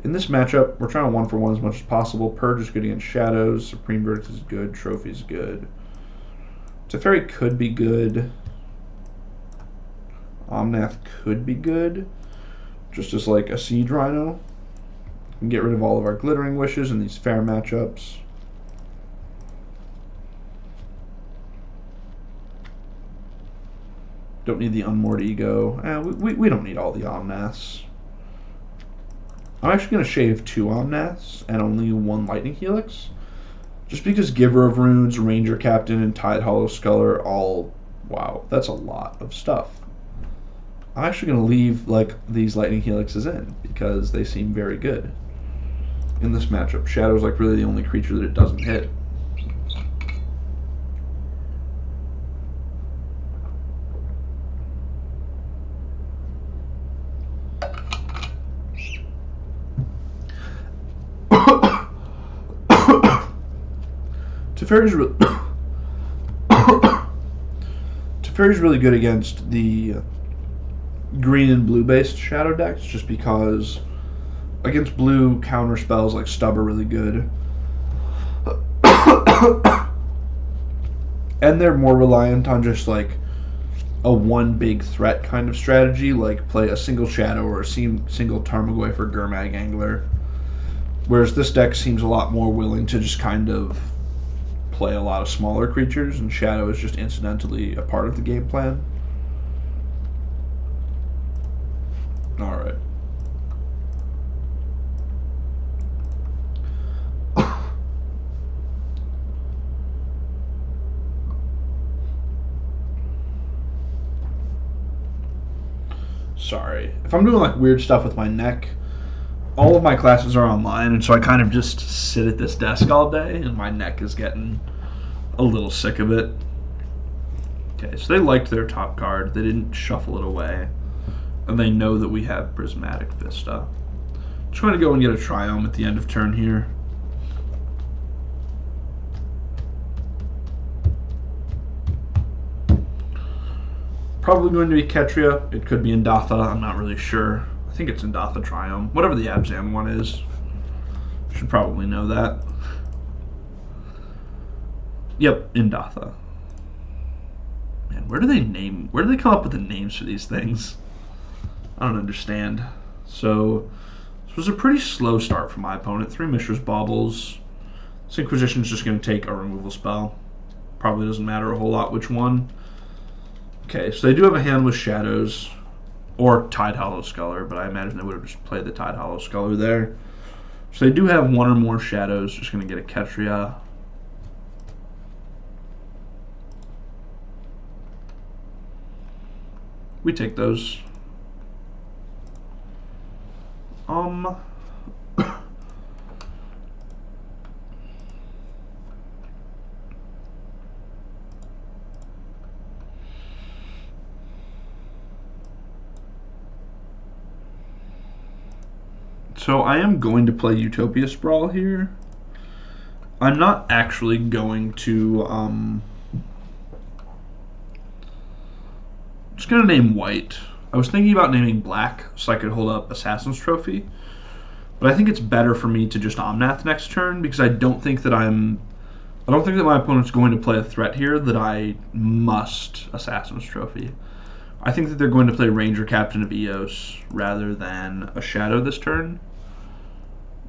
in this matchup, we're trying to 1-for-1 as much as possible. Purge is good against Shadows. Supreme Verdict is good. Trophy is good. Teferi could be good. Omnath could be good, just as like a Siege Rhino. We can get rid of all of our Glittering Wishes in these fair matchups. Don't need the Unmoored Ego. We don't need all the Omnaths. I'm actually going to shave 2 Omnaths and only 1 Lightning Helix, just because Giver of Runes, Ranger Captain, and Tide Hollow Skull are all... Wow, that's a lot of stuff. I'm actually going to leave like these Lightning Helixes in because they seem very good in this matchup. Shadow's like really the only creature that it doesn't hit. Teferi's really good against the green and blue based shadow decks, just because against blue counter spells like Stub are really good. And they're more reliant on just like a one big threat kind of strategy, like play a single shadow or a single Tarmogoyf for Gurmag Angler. Whereas this deck seems a lot more willing to just kind of play a lot of smaller creatures, and Shadow is just incidentally a part of the game plan. Alright. Sorry. If I'm doing like weird stuff with my neck, all of my classes are online, and so I kind of just sit at this desk all day, and my neck is getting a little sick of it. Okay, so they liked their top card. They didn't shuffle it away. And they know that we have Prismatic Vista. Just going to go and get a Triome at the end of turn here. Probably going to be Ketria. It could be Indatha. I'm not really sure. I think it's Indatha Triome. Whatever the Abzan one is. Should probably know that. Yep, Indatha. Man, where do they come up with the names for these things? I don't understand. So This was a pretty slow start for my opponent. 3 Mishra's Baubles. This Inquisition's just going to take a removal spell. Probably doesn't matter a whole lot which one. Okay, so they do have a hand with Shadows or Tide Hollow Sculler, but I imagine they would have just played the Tide Hollow Sculler there. So they do have 1 or more Shadows. Just going to get a Ketria. We take those. So I am going to play Utopia Sprawl here. I'm not actually going to, just going to name white. I was thinking about naming black so I could hold up Assassin's Trophy. But I think it's better for me to just Omnath next turn because I don't think that my opponent's going to play a threat here that I must Assassin's Trophy. I think that they're going to play Ranger Captain of Eos rather than a Shadow this turn.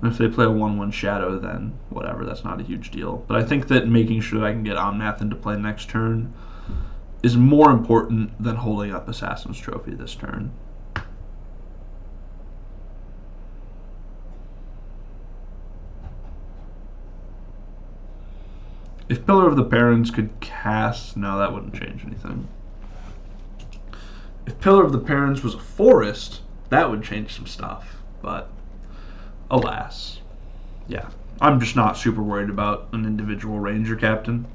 And if they play a 1/1 Shadow, then whatever, that's not a huge deal. But I think that making sure that I can get Omnath into play next turn is more important than holding up Assassin's Trophy this turn. If Pillar of the Barrens could cast... No, that wouldn't change anything. If Pillar of the Barrens was a forest, that would change some stuff. But, alas. Yeah, I'm just not super worried about an individual Ranger Captain.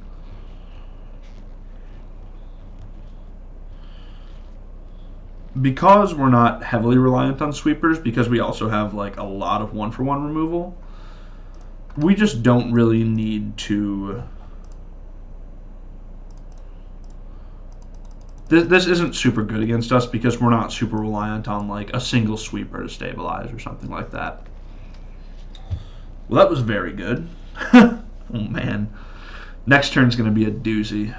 Because we're not heavily reliant on sweepers, because we also have like a lot of 1-for-1 removal, we just don't really need to... This isn't super good against us because we're not super reliant on like a single sweeper to stabilize or something like that. Well, that was very good. Oh man. Next turn's going to be a doozy.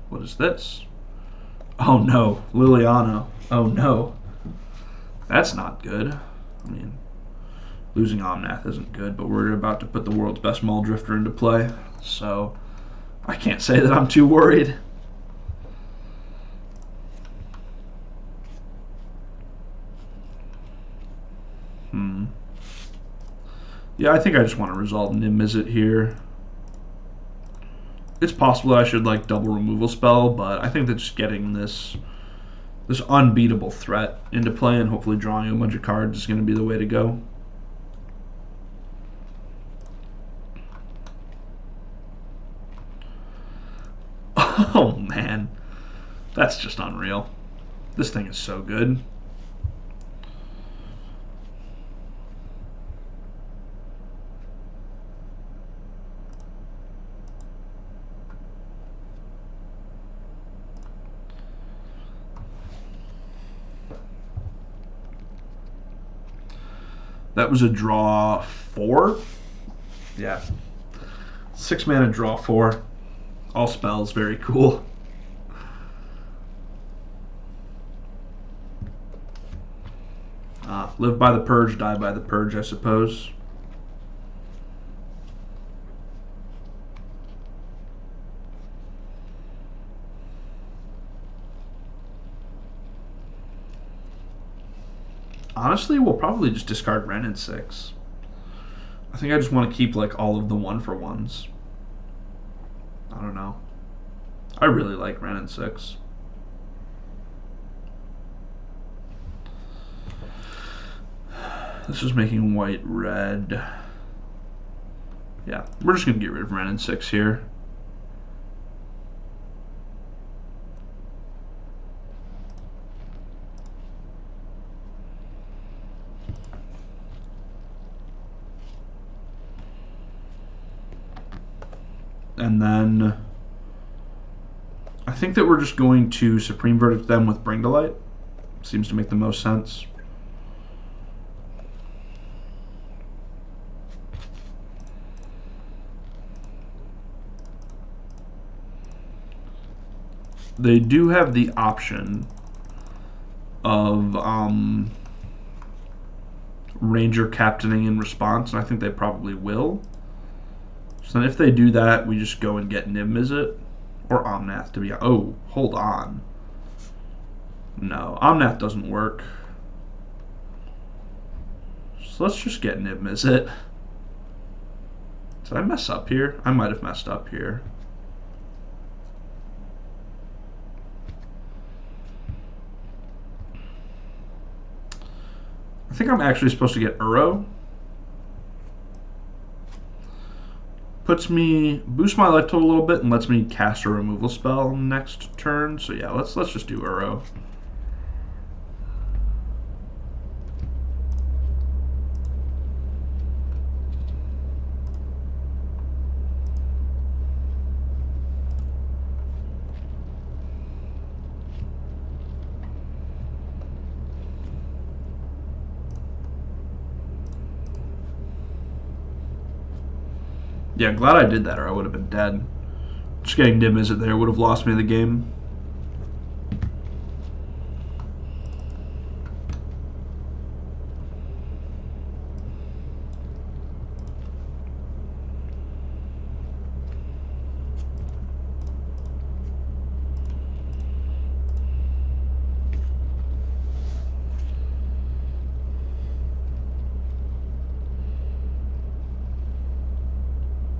What is this? Oh no, Liliana. Oh no. That's not good. I mean, losing Omnath isn't good, but we're about to put the world's best Muldrifter into play, so I can't say that I'm too worried. Yeah, I think I just want to resolve Niv-Mizzet here. It's possible that I should like double removal spell, but I think that just getting this unbeatable threat into play and hopefully drawing a bunch of cards is going to be the way to go. Oh man, that's just unreal. This thing is so good. That was a draw 4. Yeah. 6 mana draw 4. All spells, very cool. Live by the purge, die by the purge, I suppose. Honestly, we'll probably just discard Wrenn in 6. I think I just want to keep like all of the 1-for-1s. I don't know. I really like Wrenn in 6. This is making white red. Yeah, we're just going to get rid of Wrenn in 6 here. And then I think that we're just going to Supreme Verdict them with Bring to Light. Seems to make the most sense. they do have the option of Ranger captaining in response, and I think they probably will. So then if they do that, we just go and get Niv Mizzet or Omnath to be... Oh, hold on. No, Omnath doesn't work. So let's just get Niv Mizzet. Did I mess up here? I might have messed up here. I think I'm actually supposed to get Uro. Boosts my life total a little bit and lets me cast a removal spell next turn. So yeah, let's just do Uro. Yeah, glad I did that or I would have been dead. Just getting Niv Mizzet there would have lost me the game.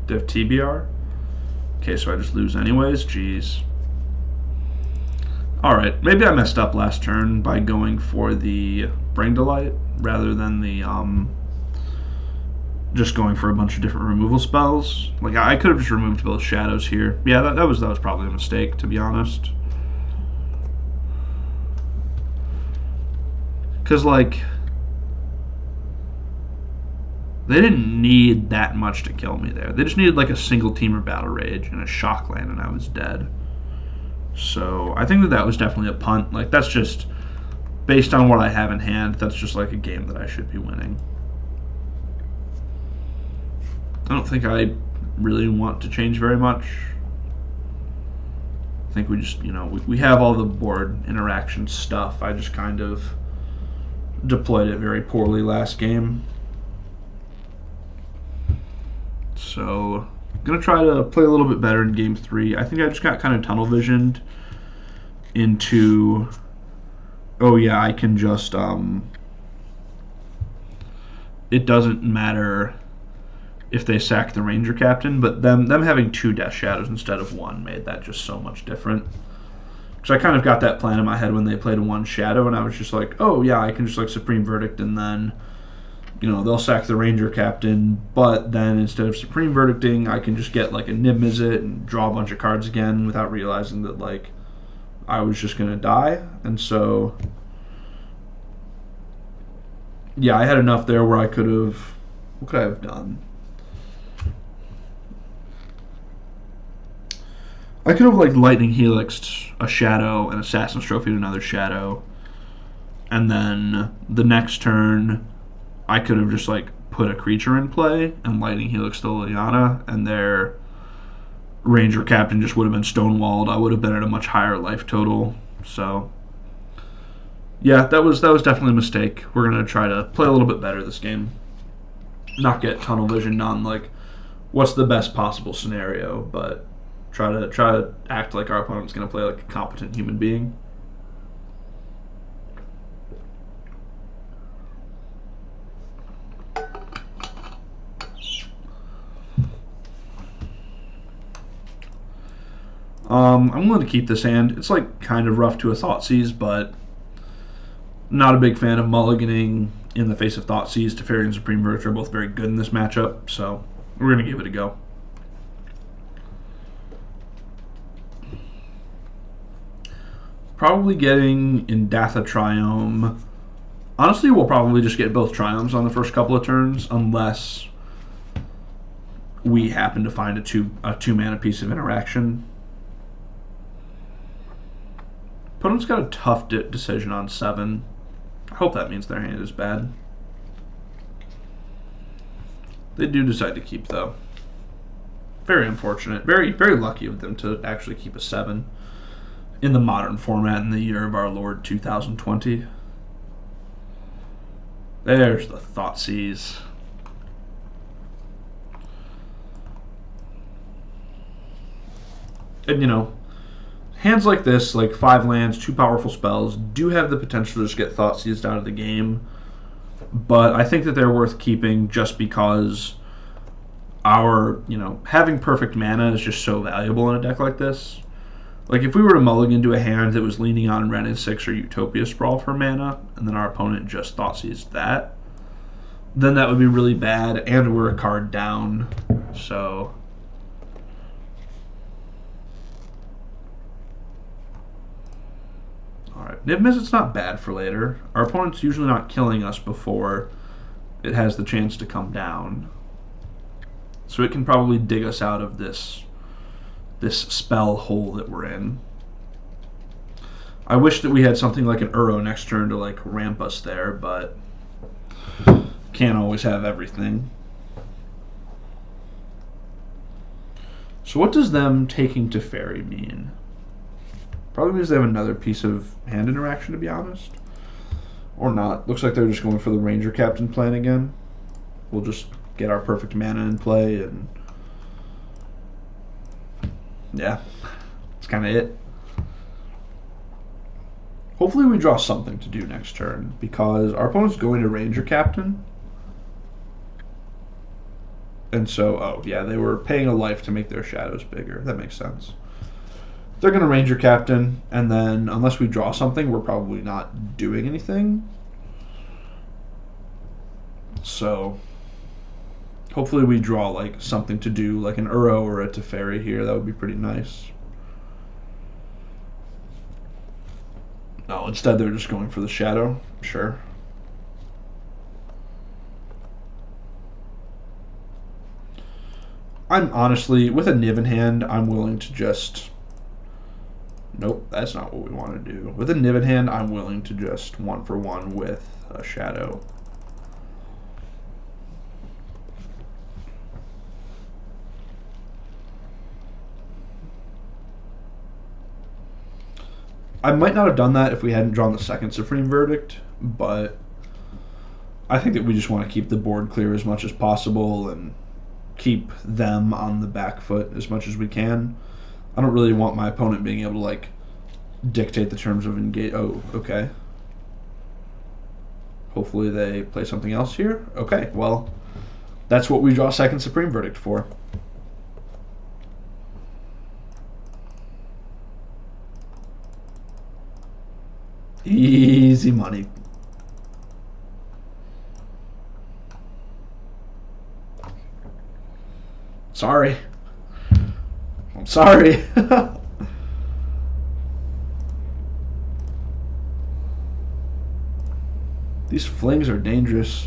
They have TBR? Okay, so I just lose anyways? Jeez. Alright, maybe I messed up last turn by going for the Bring to Light rather than the, just going for a bunch of different removal spells. Like, I could have just removed both shadows here. Yeah, that was probably a mistake, to be honest. Because, like... They didn't need that much to kill me there. They just needed like a single Teamer Battle Rage and a Shock Land and I was dead. So I think that was definitely a punt. Like that's just, based on what I have in hand, that's just like a game that I should be winning. I don't think I really want to change very much. I think we just, we have all the board interaction stuff. I just kind of deployed it very poorly last game. So, I'm going to try to play a little bit better in Game 3. I think I just got kind of tunnel visioned into, oh yeah, I can just, it doesn't matter if they sack the Ranger Captain, but them having 2 Death Shadows instead of 1 made that just so much different. Because I kind of got that plan in my head when they played a 1 Shadow, and I was just like, oh yeah, I can just like Supreme Verdict and then... they'll sack the Ranger Captain, but then instead of Supreme Verdicting, I can just get like a Niv Mizzet and draw a bunch of cards again without realizing that like I was just gonna die. And so, yeah, I had enough there where I could have. What could I have done? I could have like Lightning Helixed a Shadow and Assassin's Trophy to another Shadow, and then the next turn. I could have just like put a creature in play and Lightning Helix to Liliana, and their Ranger Captain just would have been stonewalled. I would have been at a much higher life total. So yeah, that was definitely a mistake. We're gonna try to play a little bit better this game. Not get tunnel vision on like what's the best possible scenario, but try to act like our opponent's gonna play like a competent human being. I'm willing to keep this hand. It's like kind of rough to a Thoughtseize, but not a big fan of mulliganing in the face of Thoughtseize. Teferi and Supreme Verdict are both very good in this matchup, so we're going to give it a go. Probably getting Indatha Triome. Honestly, we'll probably just get both Triomes on the first couple of turns, unless we happen to find a two mana piece of interaction. Opponent's got a tough decision on 7. I hope that means their hand is bad. They do decide to keep, though. Very unfortunate. Very, very lucky of them to actually keep a 7. in the modern format in the year of our Lord 2020. There's the Thoughtseize. And you know, hands like this, like 5 lands, 2 powerful spells, do have the potential to just get Thoughtseized out of the game. But I think that they're worth keeping just because having perfect mana is just so valuable in a deck like this. Like, if we were to mulligan into a hand that was leaning on Ren 6 or Utopia Sprawl for mana, and then our opponent just Thoughtseized that, then that would be really bad, and we're a card down, so... Alright, Niv Mizzet's not bad for later. Our opponent's usually not killing us before it has the chance to come down. So it can probably dig us out of this spell hole that we're in. I wish that we had something like an Uro next turn to like ramp us there, but can't always have everything. So what does them taking to Fairy mean? Probably means they have another piece of hand interaction, to be honest. Or not. Looks like they're just going for the Ranger Captain plan again. We'll just get our perfect mana in play, and yeah, that's kind of it. Hopefully we draw something to do next turn, because our opponent's going to Ranger Captain. And so, oh yeah, they were paying a life to make their shadows bigger. That makes sense. They're going to Ranger Captain, and then unless we draw something, we're probably not doing anything. So hopefully we draw like something to do, like an Uro or a Teferi here. That would be pretty nice. No, instead they're just going for the shadow. Sure. I'm honestly, with a Niv in hand, I'm willing to just... Nope, that's not what we want to do. With a Niv in hand, I'm willing to just 1-for-1 with a shadow. I might not have done that if we hadn't drawn the second Supreme Verdict, but I think that we just want to keep the board clear as much as possible and keep them on the back foot as much as we can. I don't really want my opponent being able to, like, dictate the terms of engage. Oh, okay. Hopefully they play something else here. Okay, well, that's what we draw second Supreme Verdict for. Easy money. Sorry. I'm sorry. These flings are dangerous.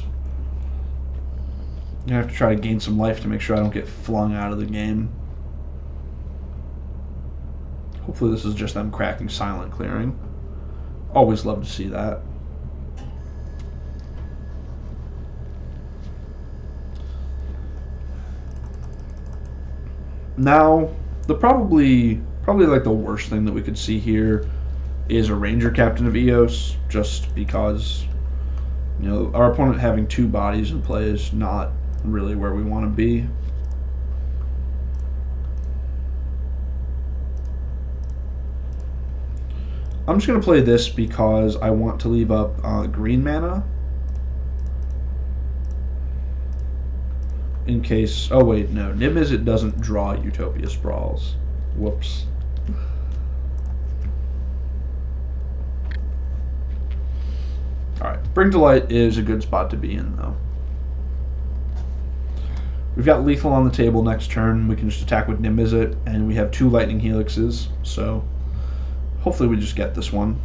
I have to try to gain some life to make sure I don't get flung out of the game. Hopefully this is just them cracking Silent Clearing. Always love to see that. Now, probably like the worst thing that we could see here is a Ranger Captain of Eos, just because, you know, our opponent having 2 bodies in play is not really where we want to be. I'm just going to play this because I want to leave up green mana. In case... Oh, wait, no. Niv Mizzet doesn't draw Utopia Sprawls. Whoops. Alright, Bring to Light is a good spot to be in, though. We've got Lethal on the table next turn. We can just attack with Niv Mizzet, and we have 2 Lightning Helixes, so hopefully we just get this one.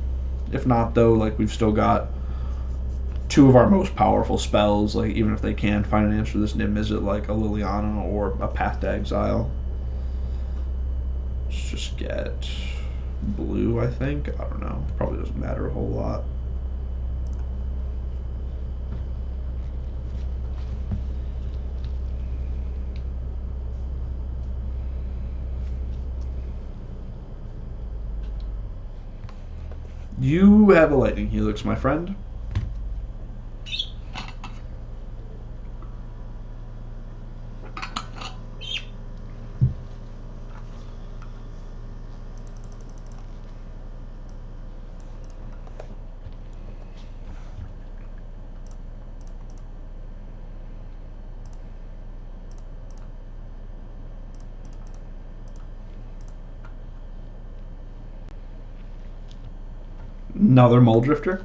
If not, though, like, we've still got 2 of our most powerful spells, like, even if they can't find an answer to this Niv Mizzet, like a Liliana or a Path to Exile. Let's just get blue, I think. I don't know. Probably doesn't matter a whole lot. You have a lightning helix, my friend. Another Mole Drifter.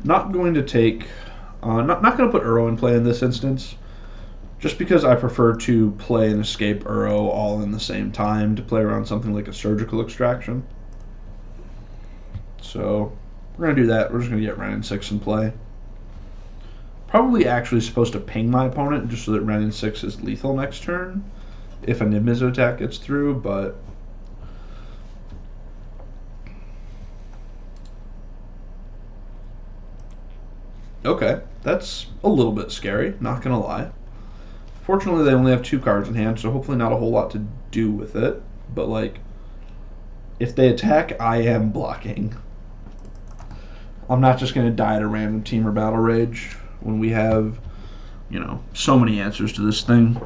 Not going to take, not going to put Uro in play in this instance, just because I prefer to play and escape Uro all in the same time to play around something like a surgical extraction. So we're going to do that. We're just going to get Ren and 6 in play. Probably actually supposed to ping my opponent just so that Ren and 6 is lethal next turn if a Nibizu attack gets through, but okay, that's a little bit scary, not gonna lie. Fortunately, they only have 2 cards in hand, so hopefully not a whole lot to do with it, but like, if they attack, I am blocking. I'm not just gonna die to random team or battle rage when we have, you know, so many answers to this thing.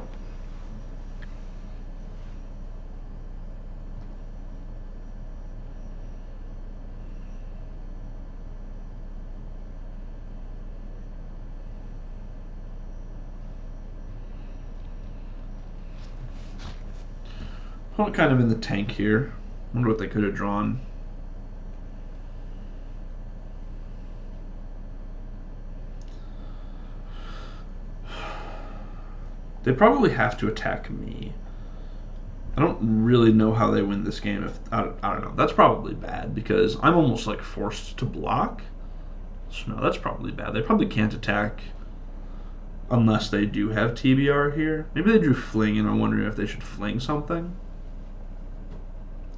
Opponent kind of in the tank here. Wonder what they could have drawn. They probably have to attack me. I don't really know how they win this game. If I don't know. That's probably bad because I'm almost like forced to block. So no, that's probably bad. They probably can't attack unless they do have TBR here. Maybe they drew Fling and I'm wondering if they should Fling something.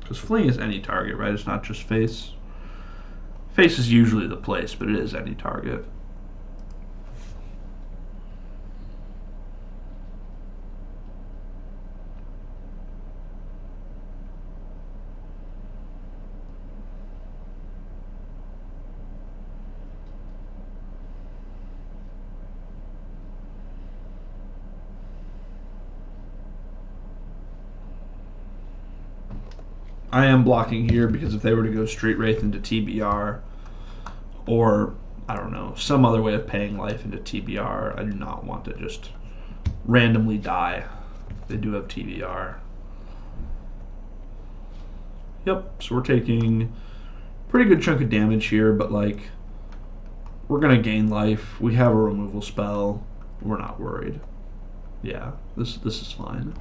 Because Fling is any target, right? It's not just face. Face is usually the place, but it is any target. I am blocking here because if they were to go Street Wraith into TBR, or, I don't know, some other way of paying life into TBR, I do not want to just randomly die. They do have TBR. Yep, so we're taking a pretty good chunk of damage here, but like, we're going to gain life. We have a removal spell. We're not worried. Yeah, this is fine.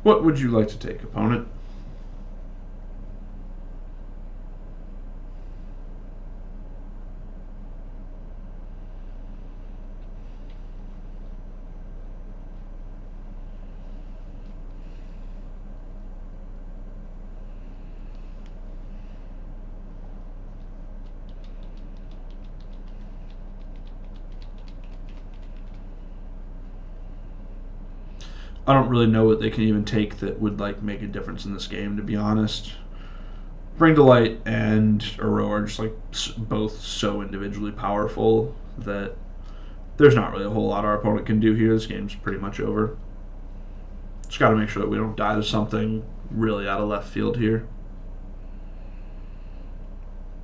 What would you like to take, opponent? I don't really know what they can even take that would like make a difference in this game, to be honest. Bring to Light and Uro are just like both so individually powerful that there's not really a whole lot our opponent can do here. This game's pretty much over. Just got to make sure that we don't die to something really out of left field here.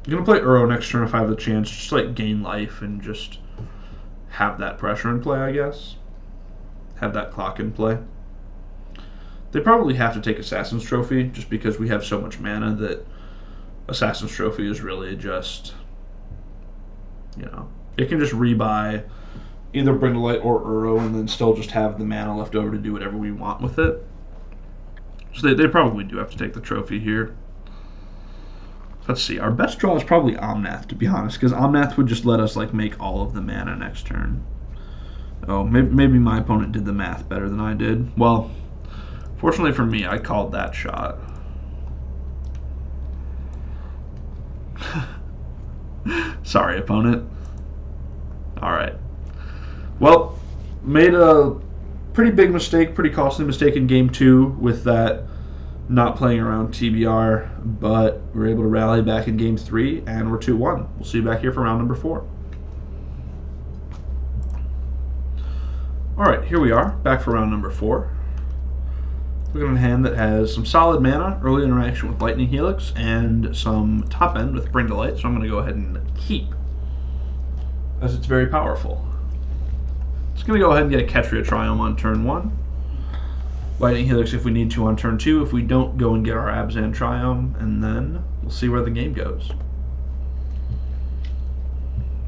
I'm going to play Uro next turn if I have the chance, just like gain life and just have that pressure in play, I guess. Have that clock in play. They probably have to take Assassin's Trophy just because we have so much mana that Assassin's Trophy is really just, you know, it can just rebuy either Bring to Light or Uro and then still just have the mana left over to do whatever we want with it. So they probably do have to take the trophy here. Let's see. Our best draw is probably Omnath, to be honest, because Omnath would just let us like make all of the mana next turn. Oh, maybe my opponent did the math better than I did. Well, fortunately for me, I called that shot. Sorry, opponent. Alright. Well, made a pretty big mistake, pretty costly mistake in game 2 with that not playing around TBR, but we were able to rally back in game 3, and we're 2-1. We'll see you back here for round number 4. Alright, here we are, back for round number 4. Looking at a hand that has some solid mana, early interaction with Lightning Helix, and some top end with Bring to Light, so I'm going to go ahead and keep, as it's very powerful. Just going to go ahead and get a Ketria Triome on turn 1. Lightning Helix if we need to on turn 2. If we don't, go and get our Abzan Triome, and then we'll see where the game goes.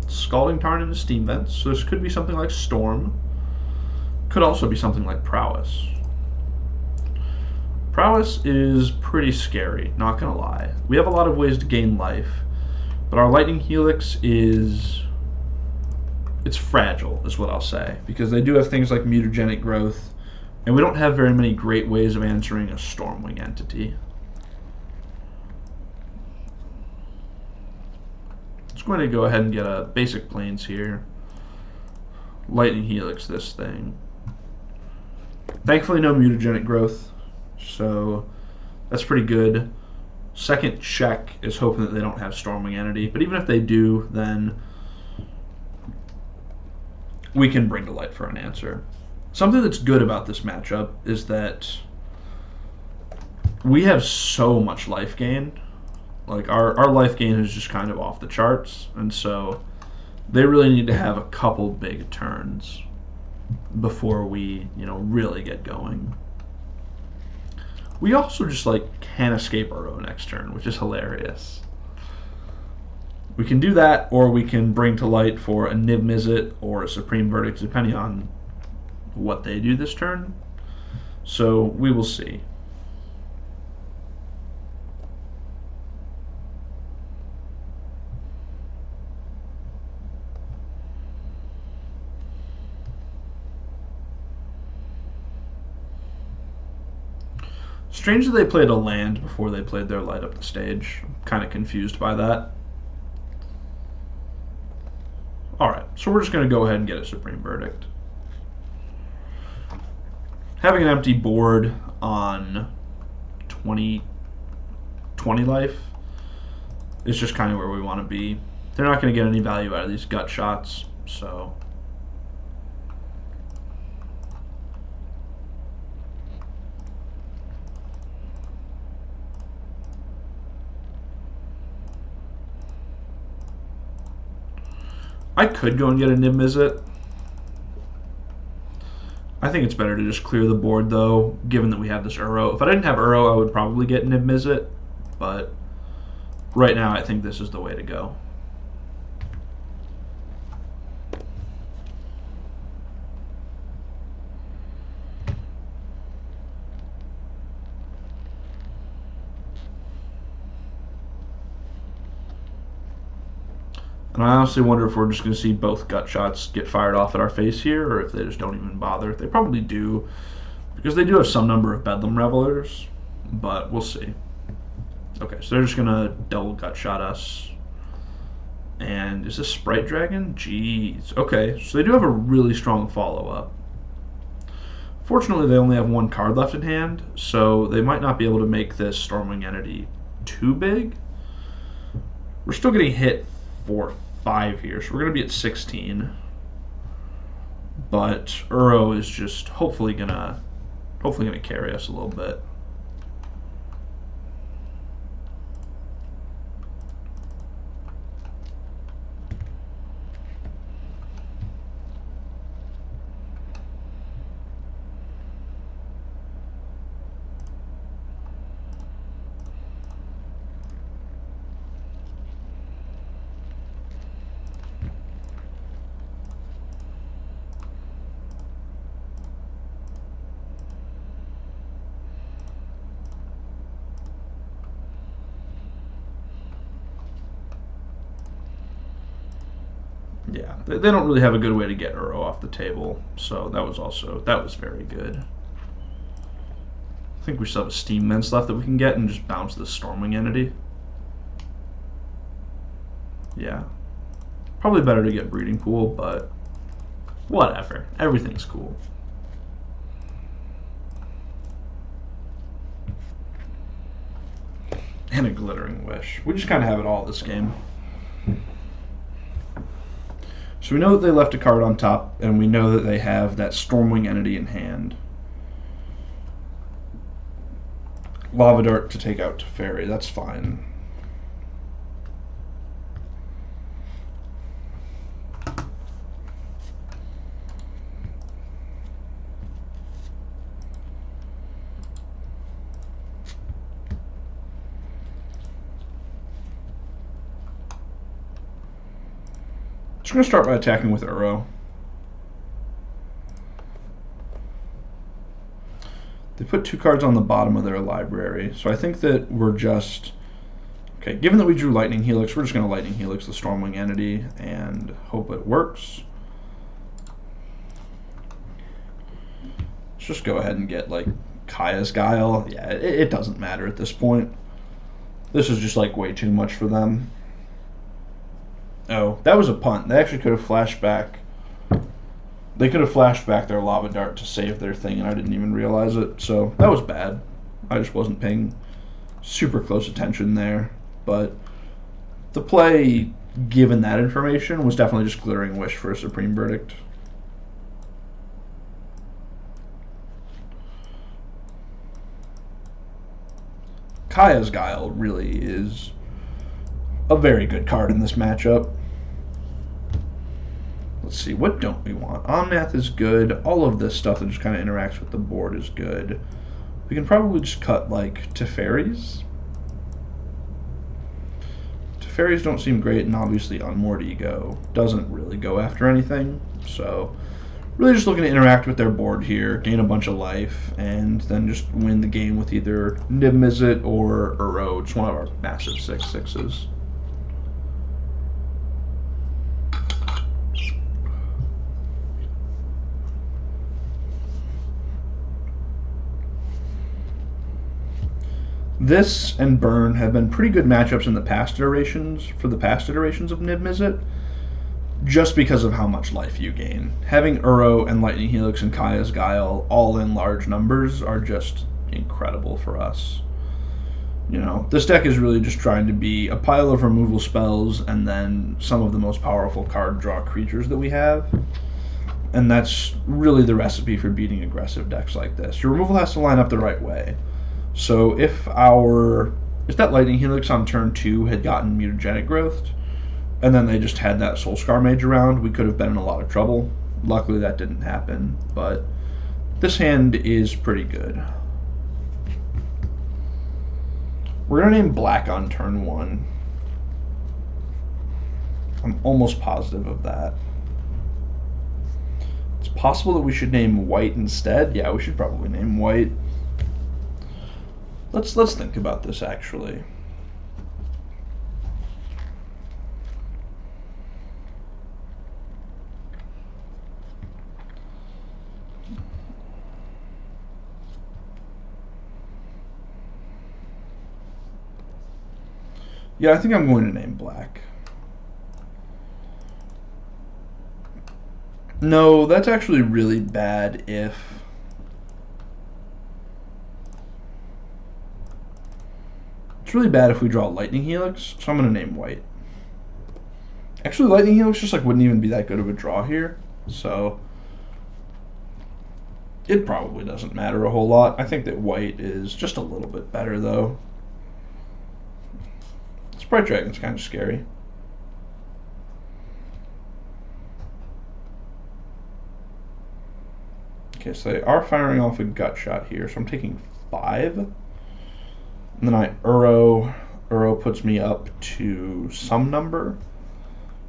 Scalding Tarn into Steam Vents, so this could be something like Storm. Could also be something like Prowess. Prowess is pretty scary, not gonna lie. We have a lot of ways to gain life, but our Lightning Helix is... it's fragile, is what I'll say, because they do have things like mutagenic growth, and we don't have very many great ways of answering a Stormwing entity. Just going to go ahead and get a basic Plains here. Lightning Helix this thing. Thankfully no mutagenic growth, so that's pretty good. Second check is hoping that they don't have Stormwing entity, but even if they do, then we can Bring to Light for an answer. Something that's good about this matchup is that we have so much life gain. Like our life gain is just kind of off the charts, and so they really need to have a couple big turns before we, really get going. We also just can't escape Uro next turn, which is hilarious. We can do that, or we can Bring to Light for a Niv Mizzet or a Supreme Verdict, depending on what they do this turn. So we will see. Strange that they played a land before they played their Light Up the Stage. I'm kind of confused by that. Alright, so we're just going to go ahead and get a Supreme Verdict. Having an empty board on 20 life is just kind of where we want to be. They're not going to get any value out of these gut shots, so... I could go and get a Niv Mizzet. I think it's better to just clear the board, though, given that we have this Uro. If I didn't have Uro, I would probably get Niv Mizzet, but right now I think this is the way to go. And I honestly wonder if we're just going to see both gut shots get fired off at our face here, or if they just don't even bother. They probably do, because they do have some number of Bedlam Revelers, but we'll see. Okay, so they're just going to double gut shot us. And is this Sprite Dragon? Jeez. Okay, so they do have a really strong follow-up. Fortunately, they only have one card left in hand, so they might not be able to make this Stormwing entity too big. We're still getting hit for 5 here, so we're going to be at 16. But Uro is just hopefully gonna carry us a little bit. Yeah, they don't really have a good way to get Uro off the table, so that was very good. I think we still have a Steam Mints left that we can get and just bounce this Stormwing Entity. Yeah. Probably better to get Breeding Pool, but whatever. Everything's cool. And a Glittering Wish. We just kind of have it all this game. So we know that they left a card on top, and we know that they have that Stormwing Entity in hand. Lava Dart to take out Teferi, that's fine. Just going to start by attacking with Uro. They put 2 cards on the bottom of their library, so I think that we're just... Okay, given that we drew Lightning Helix, we're just going to Lightning Helix the Stormwing Entity and hope it works. Let's just go ahead and get, like, Kaya's Guile. Yeah, it doesn't matter at this point. This is just, like, way too much for them. Oh, that was a punt. They actually could have flashed back. They could have flashed back their Lava Dart to save their thing, and I didn't even realize it. So that was bad. I just wasn't paying super close attention there. But the play, given that information, was definitely just Glittering Wish for a Supreme Verdict. Kaya's Guile really is a very good card in this matchup. Let's see, what don't we want? Omnath is good. All of this stuff that just kind of interacts with the board is good. We can probably just cut, like, Teferis. Teferis don't seem great, and obviously Unmoored Ego doesn't really go after anything. So, really just looking to interact with their board here, gain a bunch of life, and then just win the game with either Niv Mizzet or Uro, just one of our massive 6/6s. This and Burn have been pretty good matchups in the past iterations, for the past iterations of Niv Mizzet, just because of how much life you gain. Having Uro and Lightning Helix and Kaya's Guile all in large numbers are just incredible for us. You know, this deck is really just trying to be a pile of removal spells and then some of the most powerful card draw creatures that we have. And that's really the recipe for beating aggressive decks like this. Your removal has to line up the right way. So if that Lightning Helix on turn 2 had gotten Mutagenic Growth, and then they just had that Soulscar Mage around, we could have been in a lot of trouble. Luckily that didn't happen, but this hand is pretty good. We're going to name black on turn 1. I'm almost positive of that. It's possible that we should name white instead. Yeah, we should probably name white. Let's think about this actually. Yeah, I think I'm going to name black. No, that's actually really bad if... It's really bad if we draw Lightning Helix, so I'm going to name white. Actually, Lightning Helix just like wouldn't even be that good of a draw here, so it probably doesn't matter a whole lot. I think that white is just a little bit better, though. Sprite Dragon's kind of scary. Okay, so they are firing off a gut shot here, so I'm taking 5. And then Uro puts me up to some number.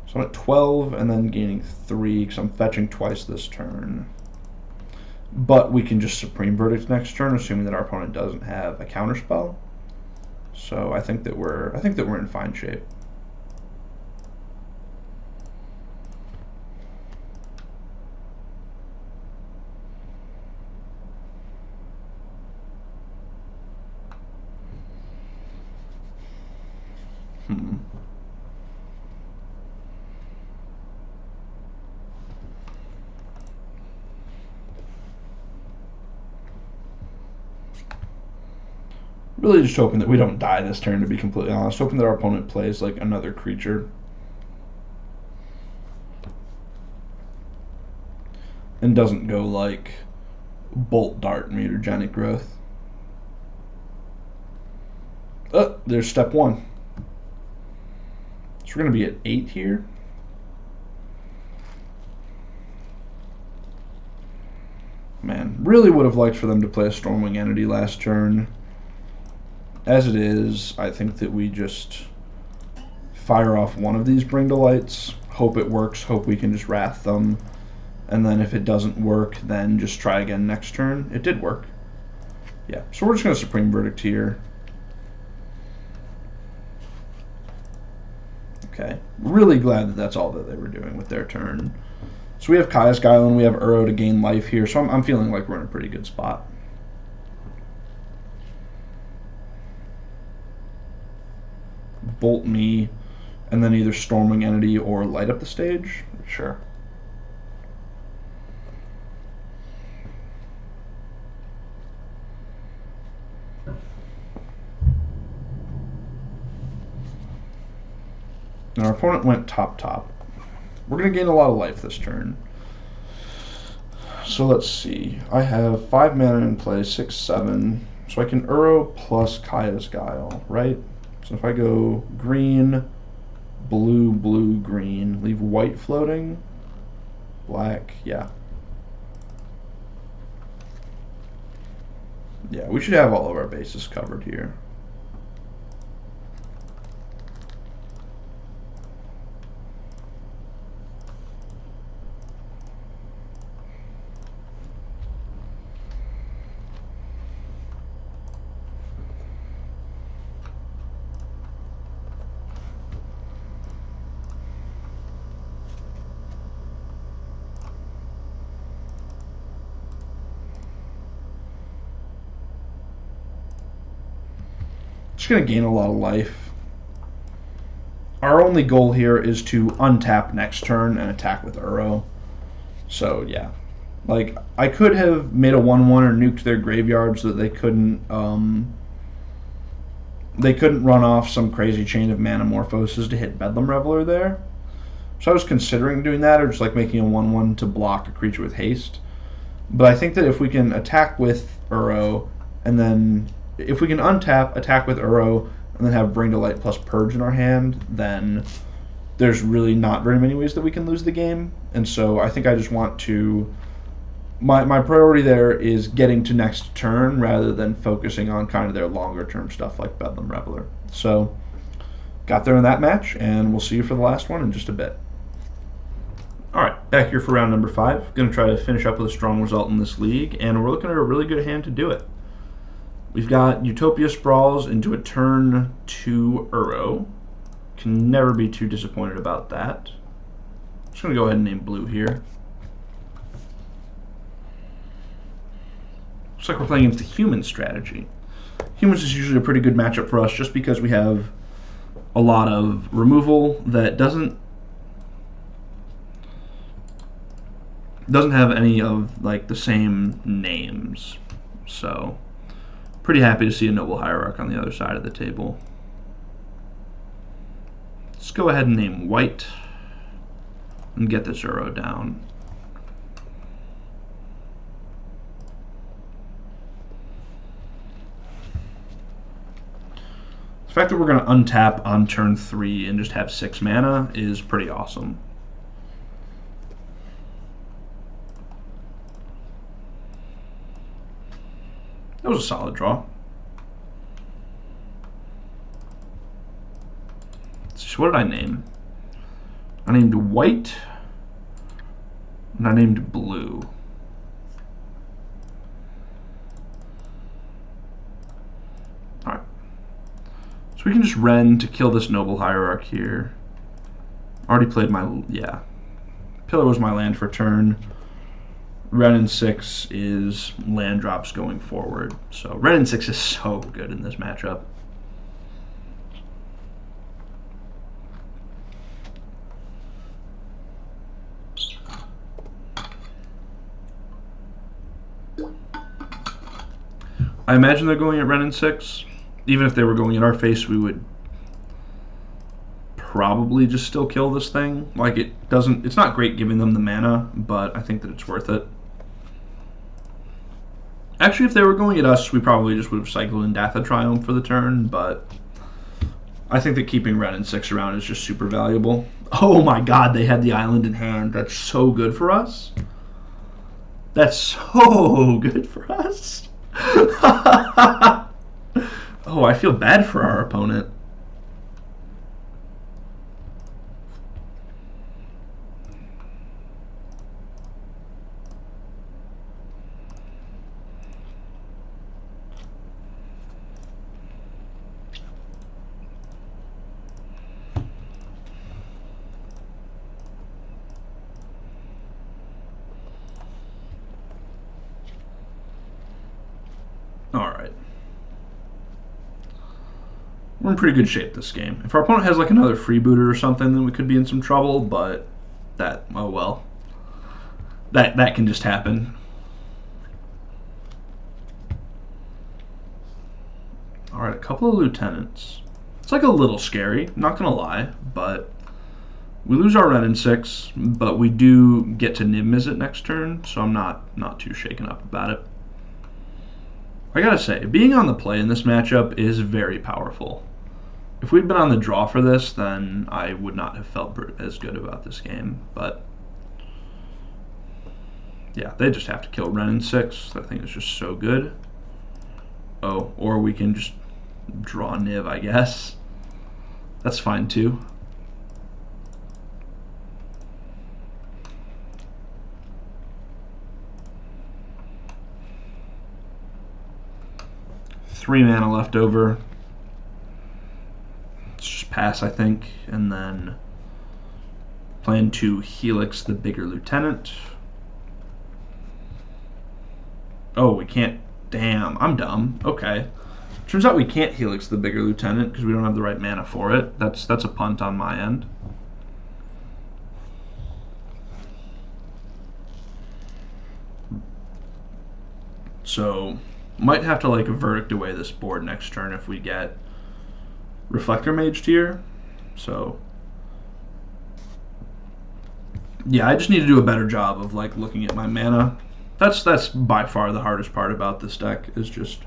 So I'm at 12 and then gaining 3 because I'm fetching twice this turn. But we can just Supreme Verdict next turn, assuming that our opponent doesn't have a counterspell. So I think that we're in fine shape. Really just hoping that we don't die this turn, to be completely honest. Hoping that our opponent plays like another creature. And doesn't go like Bolt, Dart, Mutagenic Growth. Oh, there's step 1. So we're going to be at 8 here. Man, really would have liked for them to play a Stormwing Entity last turn. As it is, I think that we just fire off one of these Bring to Lights, hope it works, hope we can just Wrath them, and then if it doesn't work, then just try again next turn. It did work. Yeah, so we're just going to Supreme Verdict here. Okay, really glad that that's all that they were doing with their turn. So we have Kaya's Guile and we have Uro to gain life here, so I'm feeling like we're in a pretty good spot. Bolt me, and then either Stormwing Entity or light up the stage? Sure. And our opponent went top. We're going to gain a lot of life this turn. So let's see. I have 5 mana in play, 6, 7. So I can Uro plus Kaya's Guile, right? So if I go green, blue, blue, green, leave white floating, black, yeah. Yeah, we should have all of our bases covered here. Just going to gain a lot of life. Our only goal here is to untap next turn and attack with Uro. So yeah, like I could have made a 1/1 or nuked their graveyard so that they couldn't run off some crazy chain of Manamorphoses to hit Bedlam Reveler there. So I was considering doing that, or just like making a 1/1 to block a creature with haste. But I think that if we can attack with Uro, and then if we can untap, attack with Uro, and then have Bring to Light plus Purge in our hand, then there's really not very many ways that we can lose the game. And so I think I just want to... My priority there is getting to next turn rather than focusing on kind of their longer term stuff like Bedlam Reveler. So got there in that match, and we'll see you for the last one in just a bit. Alright, back here for round number 5. Going to try to finish up with a strong result in this league, and we're looking at a really good hand to do it. We've got Utopia Sprawls into a turn 2 Uro. Can never be too disappointed about that. Just going to go ahead and name blue here. Looks like we're playing against a human strategy. Humans is usually a pretty good matchup for us just because we have a lot of removal that doesn't have any of like the same names. So pretty happy to see a Noble Hierarch on the other side of the table. Let's go ahead and name white and get this Uro down. The fact that we're going to untap on turn 3 and just have 6 mana is pretty awesome. That was a solid draw. So what did I name? I named white, and I named blue. Alright. So we can just Ren to kill this Noble Hierarch here. Already played my... yeah. Pillar was my land for turn. Ren in 6 is land drops going forward. So Ren in 6 is so good in this matchup. I imagine they're going at Ren in 6. even if they were going in our face, we would probably just still kill this thing. Like, it's not great giving them the mana, but I think that it's worth it. Actually, if they were going at us, we probably just would have cycled in Death of Triumph for the turn, but I think that keeping Ren and 6 around is just super valuable. Oh my god, they had the island in hand. That's so good for us. That's so good for us. Oh, I feel bad for our opponent. Alright. We're in pretty good shape this game. If our opponent has like another freebooter or something, then we could be in some trouble, but oh well. That can just happen. Alright, a couple of lieutenants. It's like a little scary, not gonna lie, but we lose our Ren and 6, but we do get to Niv it next turn, so I'm not too shaken up about it. I gotta say, being on the play in this matchup is very powerful. If we'd been on the draw for this, then I would not have felt as good about this game, but yeah, they just have to kill Ren and 6. That thing is just so good. Oh, or we can just draw Niv, I guess. That's fine too. Three mana left over. Let's just pass, I think, and then plan to Helix the bigger lieutenant. Oh, we can't. Damn, I'm dumb. Okay. Turns out we can't Helix the bigger lieutenant because we don't have the right mana for it. That's a punt on my end. So might have to like verdict away this board next turn if we get Reflector Maged here. So yeah, I just need to do a better job of like looking at my mana. That's by far the hardest part about this deck, is just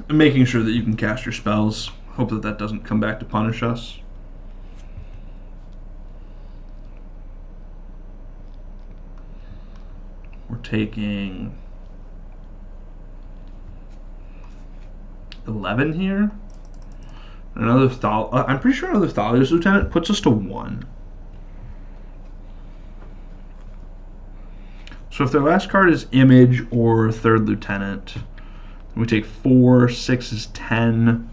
making sure that you can cast your spells. Hope that doesn't come back to punish us. We're taking 11 here. Another I'm pretty sure another Thalia's Lieutenant puts us to 1. So if their last card is Image or Third Lieutenant, we take 4, 6 is 10.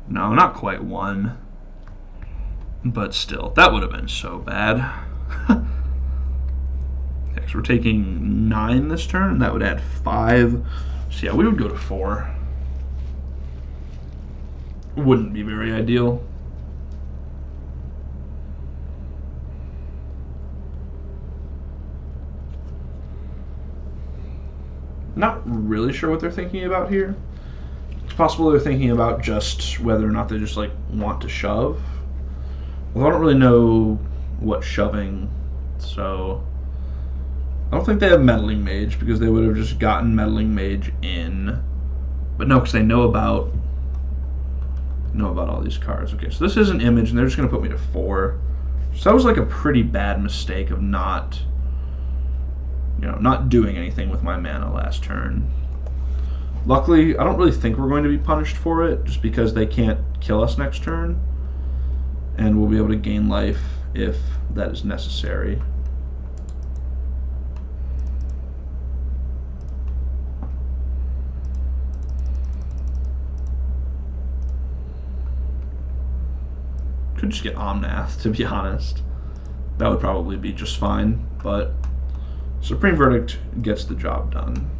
No, not quite 1. But still, that would have been so bad. Okay, so we're taking 9 this turn, and that would add 5. So yeah, we would go to 4. Wouldn't be very ideal. Not really sure what they're thinking about here. It's possible they're thinking about just whether or not they just like want to shove. Well, I don't really know what shoving, so I don't think they have Meddling Mage because they would have just gotten Meddling Mage in. But no, because they know about all these cards. Okay, so this is an Image, and they're just going to put me to 4. So that was like a pretty bad mistake of not doing anything with my mana last turn. Luckily, I don't really think we're going to be punished for it, just because they can't kill us next turn, and we'll be able to gain life if that is necessary. Could just get Omnath, to be honest. That would probably be just fine, but Supreme Verdict gets the job done.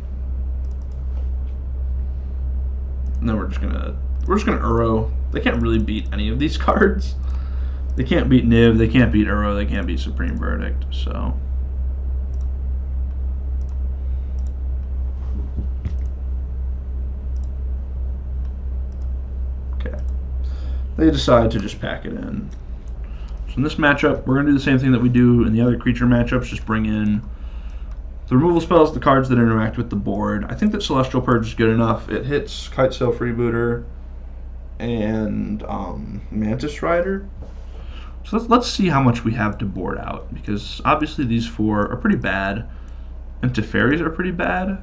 And then we're just gonna Uro. They can't really beat any of these cards. They can't beat Niv, they can't beat Uro, they can't beat Supreme Verdict, so they decide to just pack it in. So in this matchup, we're going to do the same thing that we do in the other creature matchups, just bring in the removal spells, the cards that interact with the board. I think that Celestial Purge is good enough. It hits Kitesail Freebooter and Mantis Rider. So let's see how much we have to board out, because obviously these 4 are pretty bad, and Teferis are pretty bad.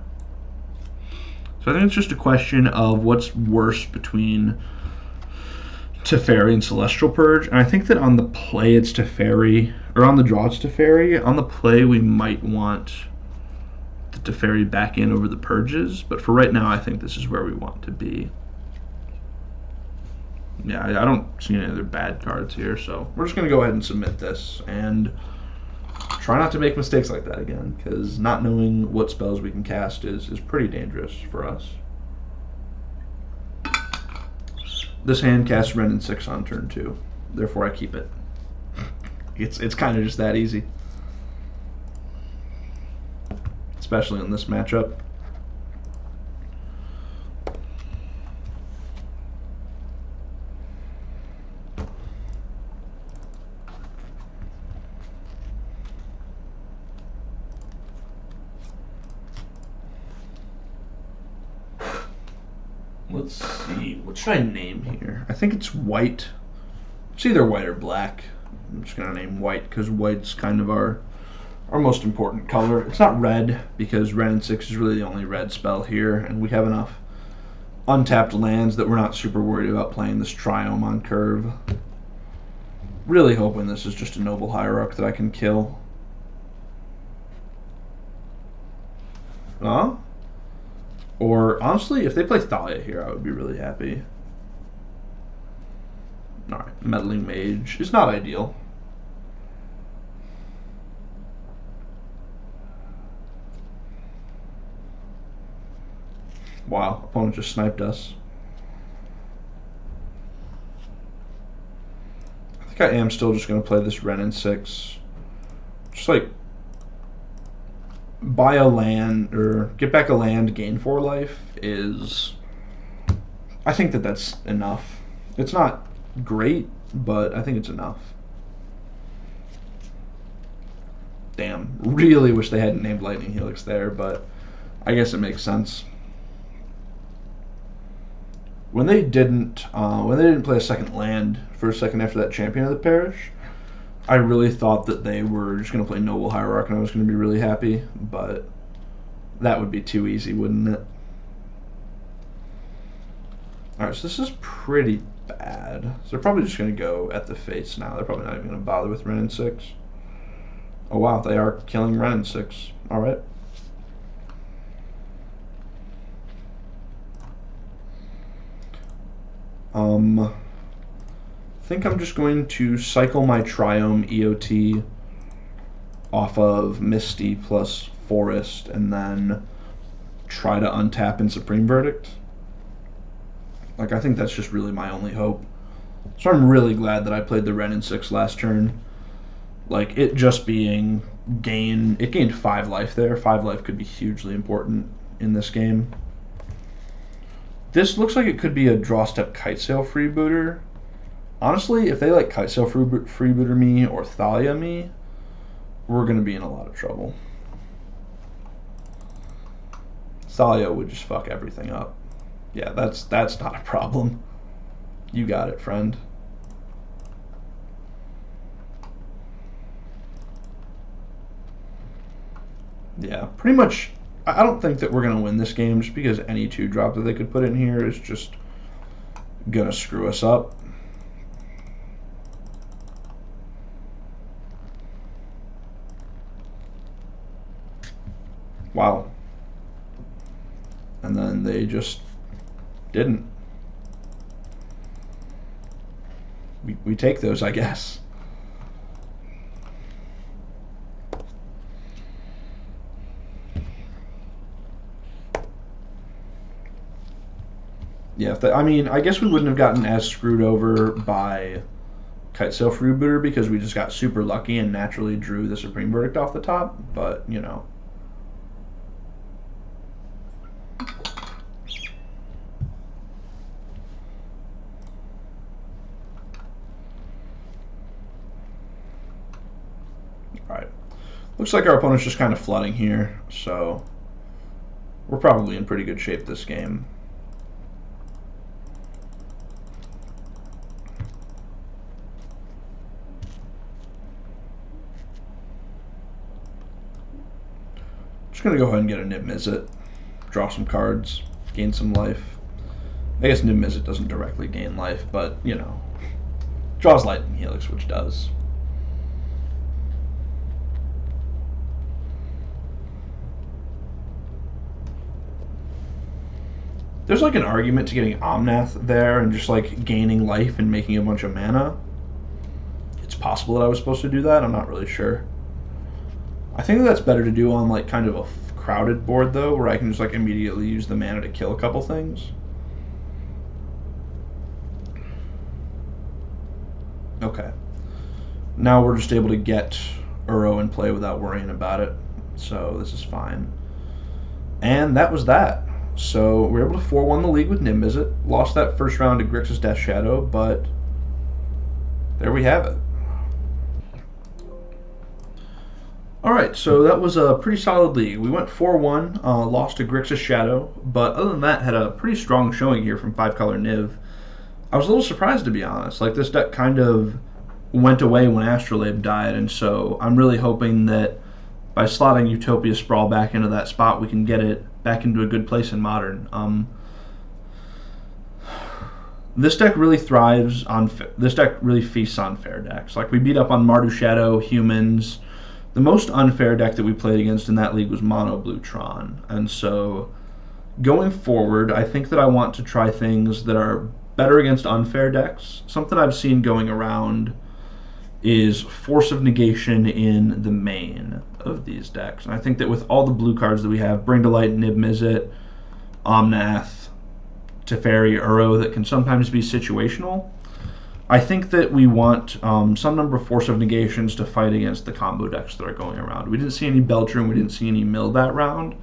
So I think it's just a question of what's worse between Teferi and Celestial Purge, and I think that on the play it's Teferi, or on the draw it's Teferi. On the play we might want the Teferi back in over the Purges, but for right now I think this is where we want to be. Yeah, I don't see any other bad cards here, so we're just going to go ahead and submit this, and try not to make mistakes like that again, because not knowing what spells we can cast is pretty dangerous for us. This hand casts Ren and 6 on turn 2, therefore I keep it. It's kind of just that easy. Especially in this matchup. Let's see, what should I name here? I think it's white. It's either white or black. I'm just gonna name white because white's kind of our most important color. It's not red because Ren and 6 is really the only red spell here, and we have enough untapped lands that we're not super worried about playing this Triome on curve. Really hoping this is just a Noble Hierarch that I can kill. Huh? Or, honestly, if they play Thalia here, I would be really happy. Alright, Meddling Mage is not ideal. Wow, opponent just sniped us. I think I am still just going to play this Ren and 6. Just like buy a land or get back a land, gain 4 life is, I think that that's enough. It's not great, but I think it's enough. Damn, really wish they hadn't named Lightning Helix there, but I guess it makes sense. When they didn't play a second land for a second after that Champion of the Parish, I really thought that they were just going to play Noble Hierarch and I was going to be really happy, but that would be too easy, wouldn't it? Alright, so this is pretty bad. So they're probably just going to go at the face now. They're probably not even going to bother with Ren and 6. Oh wow, they are killing Ren and 6. Alright. I think I'm just going to cycle my Triome EOT off of Misty plus Forest and then try to untap in Supreme Verdict. Like, I think that's just really my only hope. So I'm really glad that I played the Ren and 6 last turn. Like, it just being it gained 5 life there. 5 life could be hugely important in this game. This looks like it could be a draw step Kitesail Freebooter. Honestly, if they like Kitesail Freebooter me or Thalia me, we're going to be in a lot of trouble. Thalia would just fuck everything up. Yeah, that's not a problem. You got it, friend. Yeah, pretty much. I don't think that we're going to win this game just because any 2-drop that they could put in here is just going to screw us up. Wow. And then they just didn't. We take those, I guess. Yeah, I mean, I guess we wouldn't have gotten as screwed over by Kitesail Freebooter because we just got super lucky and naturally drew the Supreme Verdict off the top, but, you know. Looks like our opponent's just kind of flooding here, so we're probably in pretty good shape this game. Just going to go ahead and get a Nib Mizzet, draw some cards, gain some life. I guess Nib Mizzet doesn't directly gain life, but, you know, draws Lightning Helix, which does. There's like an argument to getting Omnath there and just like gaining life and making a bunch of mana. It's possible that I was supposed to do that, I'm not really sure. I think that's better to do on like kind of a crowded board though, where I can just like immediately use the mana to kill a couple things. Okay. Now we're just able to get Uro in play without worrying about it. So this is fine. And that was that. So we were able to 4-1 the league with Nib Mizzet. Lost that first round to Grixis Death Shadow, but there we have it. Alright, so that was a pretty solid league. We went 4-1, lost to Grixis Shadow, but other than that, had a pretty strong showing here from 5-color Niv. I was a little surprised, to be honest. Like, this deck kind of went away when Astrolabe died, and so I'm really hoping that by slotting Utopia Sprawl back into that spot, we can get it back into a good place in Modern. This deck really thrives on... This deck really feasts on fair decks. Like, we beat up on Mardu Shadow, Humans. The most unfair deck that we played against in that league was Mono Blue Tron. And so, going forward, I think that I want to try things that are better against unfair decks. Something I've seen going around is Force of Negation in the main of these decks. And I think that with all the blue cards that we have, Bring to Light, Nib Mizzet, Omnath, Teferi, Uro, that can sometimes be situational, I think that we want some number of Force of Negations to fight against the combo decks that are going around. We didn't see any Belcher, we didn't see any Mill that round,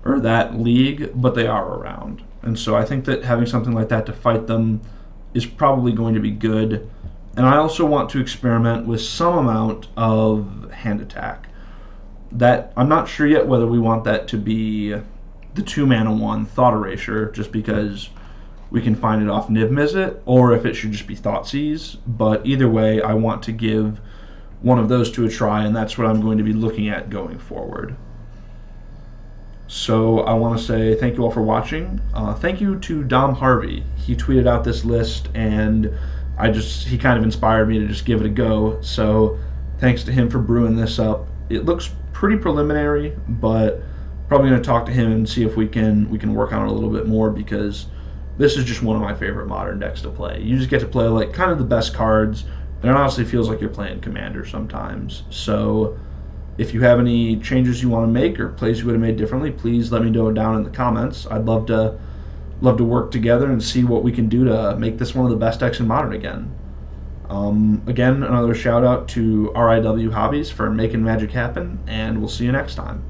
or that league, but they are around. And so I think that having something like that to fight them is probably going to be good. And I also want to experiment with some amount of hand attack. That I'm not sure yet whether we want that to be the 2-mana one, Thought Erasure, just because we can find it off Nib Mizzet, or if it should just be Thoughtseize. But either way, I want to give one of those to a try, and that's what I'm going to be looking at going forward. So I want to say thank you all for watching. Thank you to Dom Harvey. He tweeted out this list, and he kind of inspired me to just give it a go. So thanks to him for brewing this up. It looks pretty preliminary, but probably going to talk to him and see if we can work on it a little bit more, because this is just one of my favorite Modern decks to play. You just get to play like kind of the best cards, and it honestly feels like you're playing Commander sometimes. So if you have any changes you want to make or plays you would have made differently, please let me know down in the comments. I'd love to work together and see what we can do to make this one of the best decks in Modern again. Again, another shout out to RIW Hobbies for making magic happen, and we'll see you next time.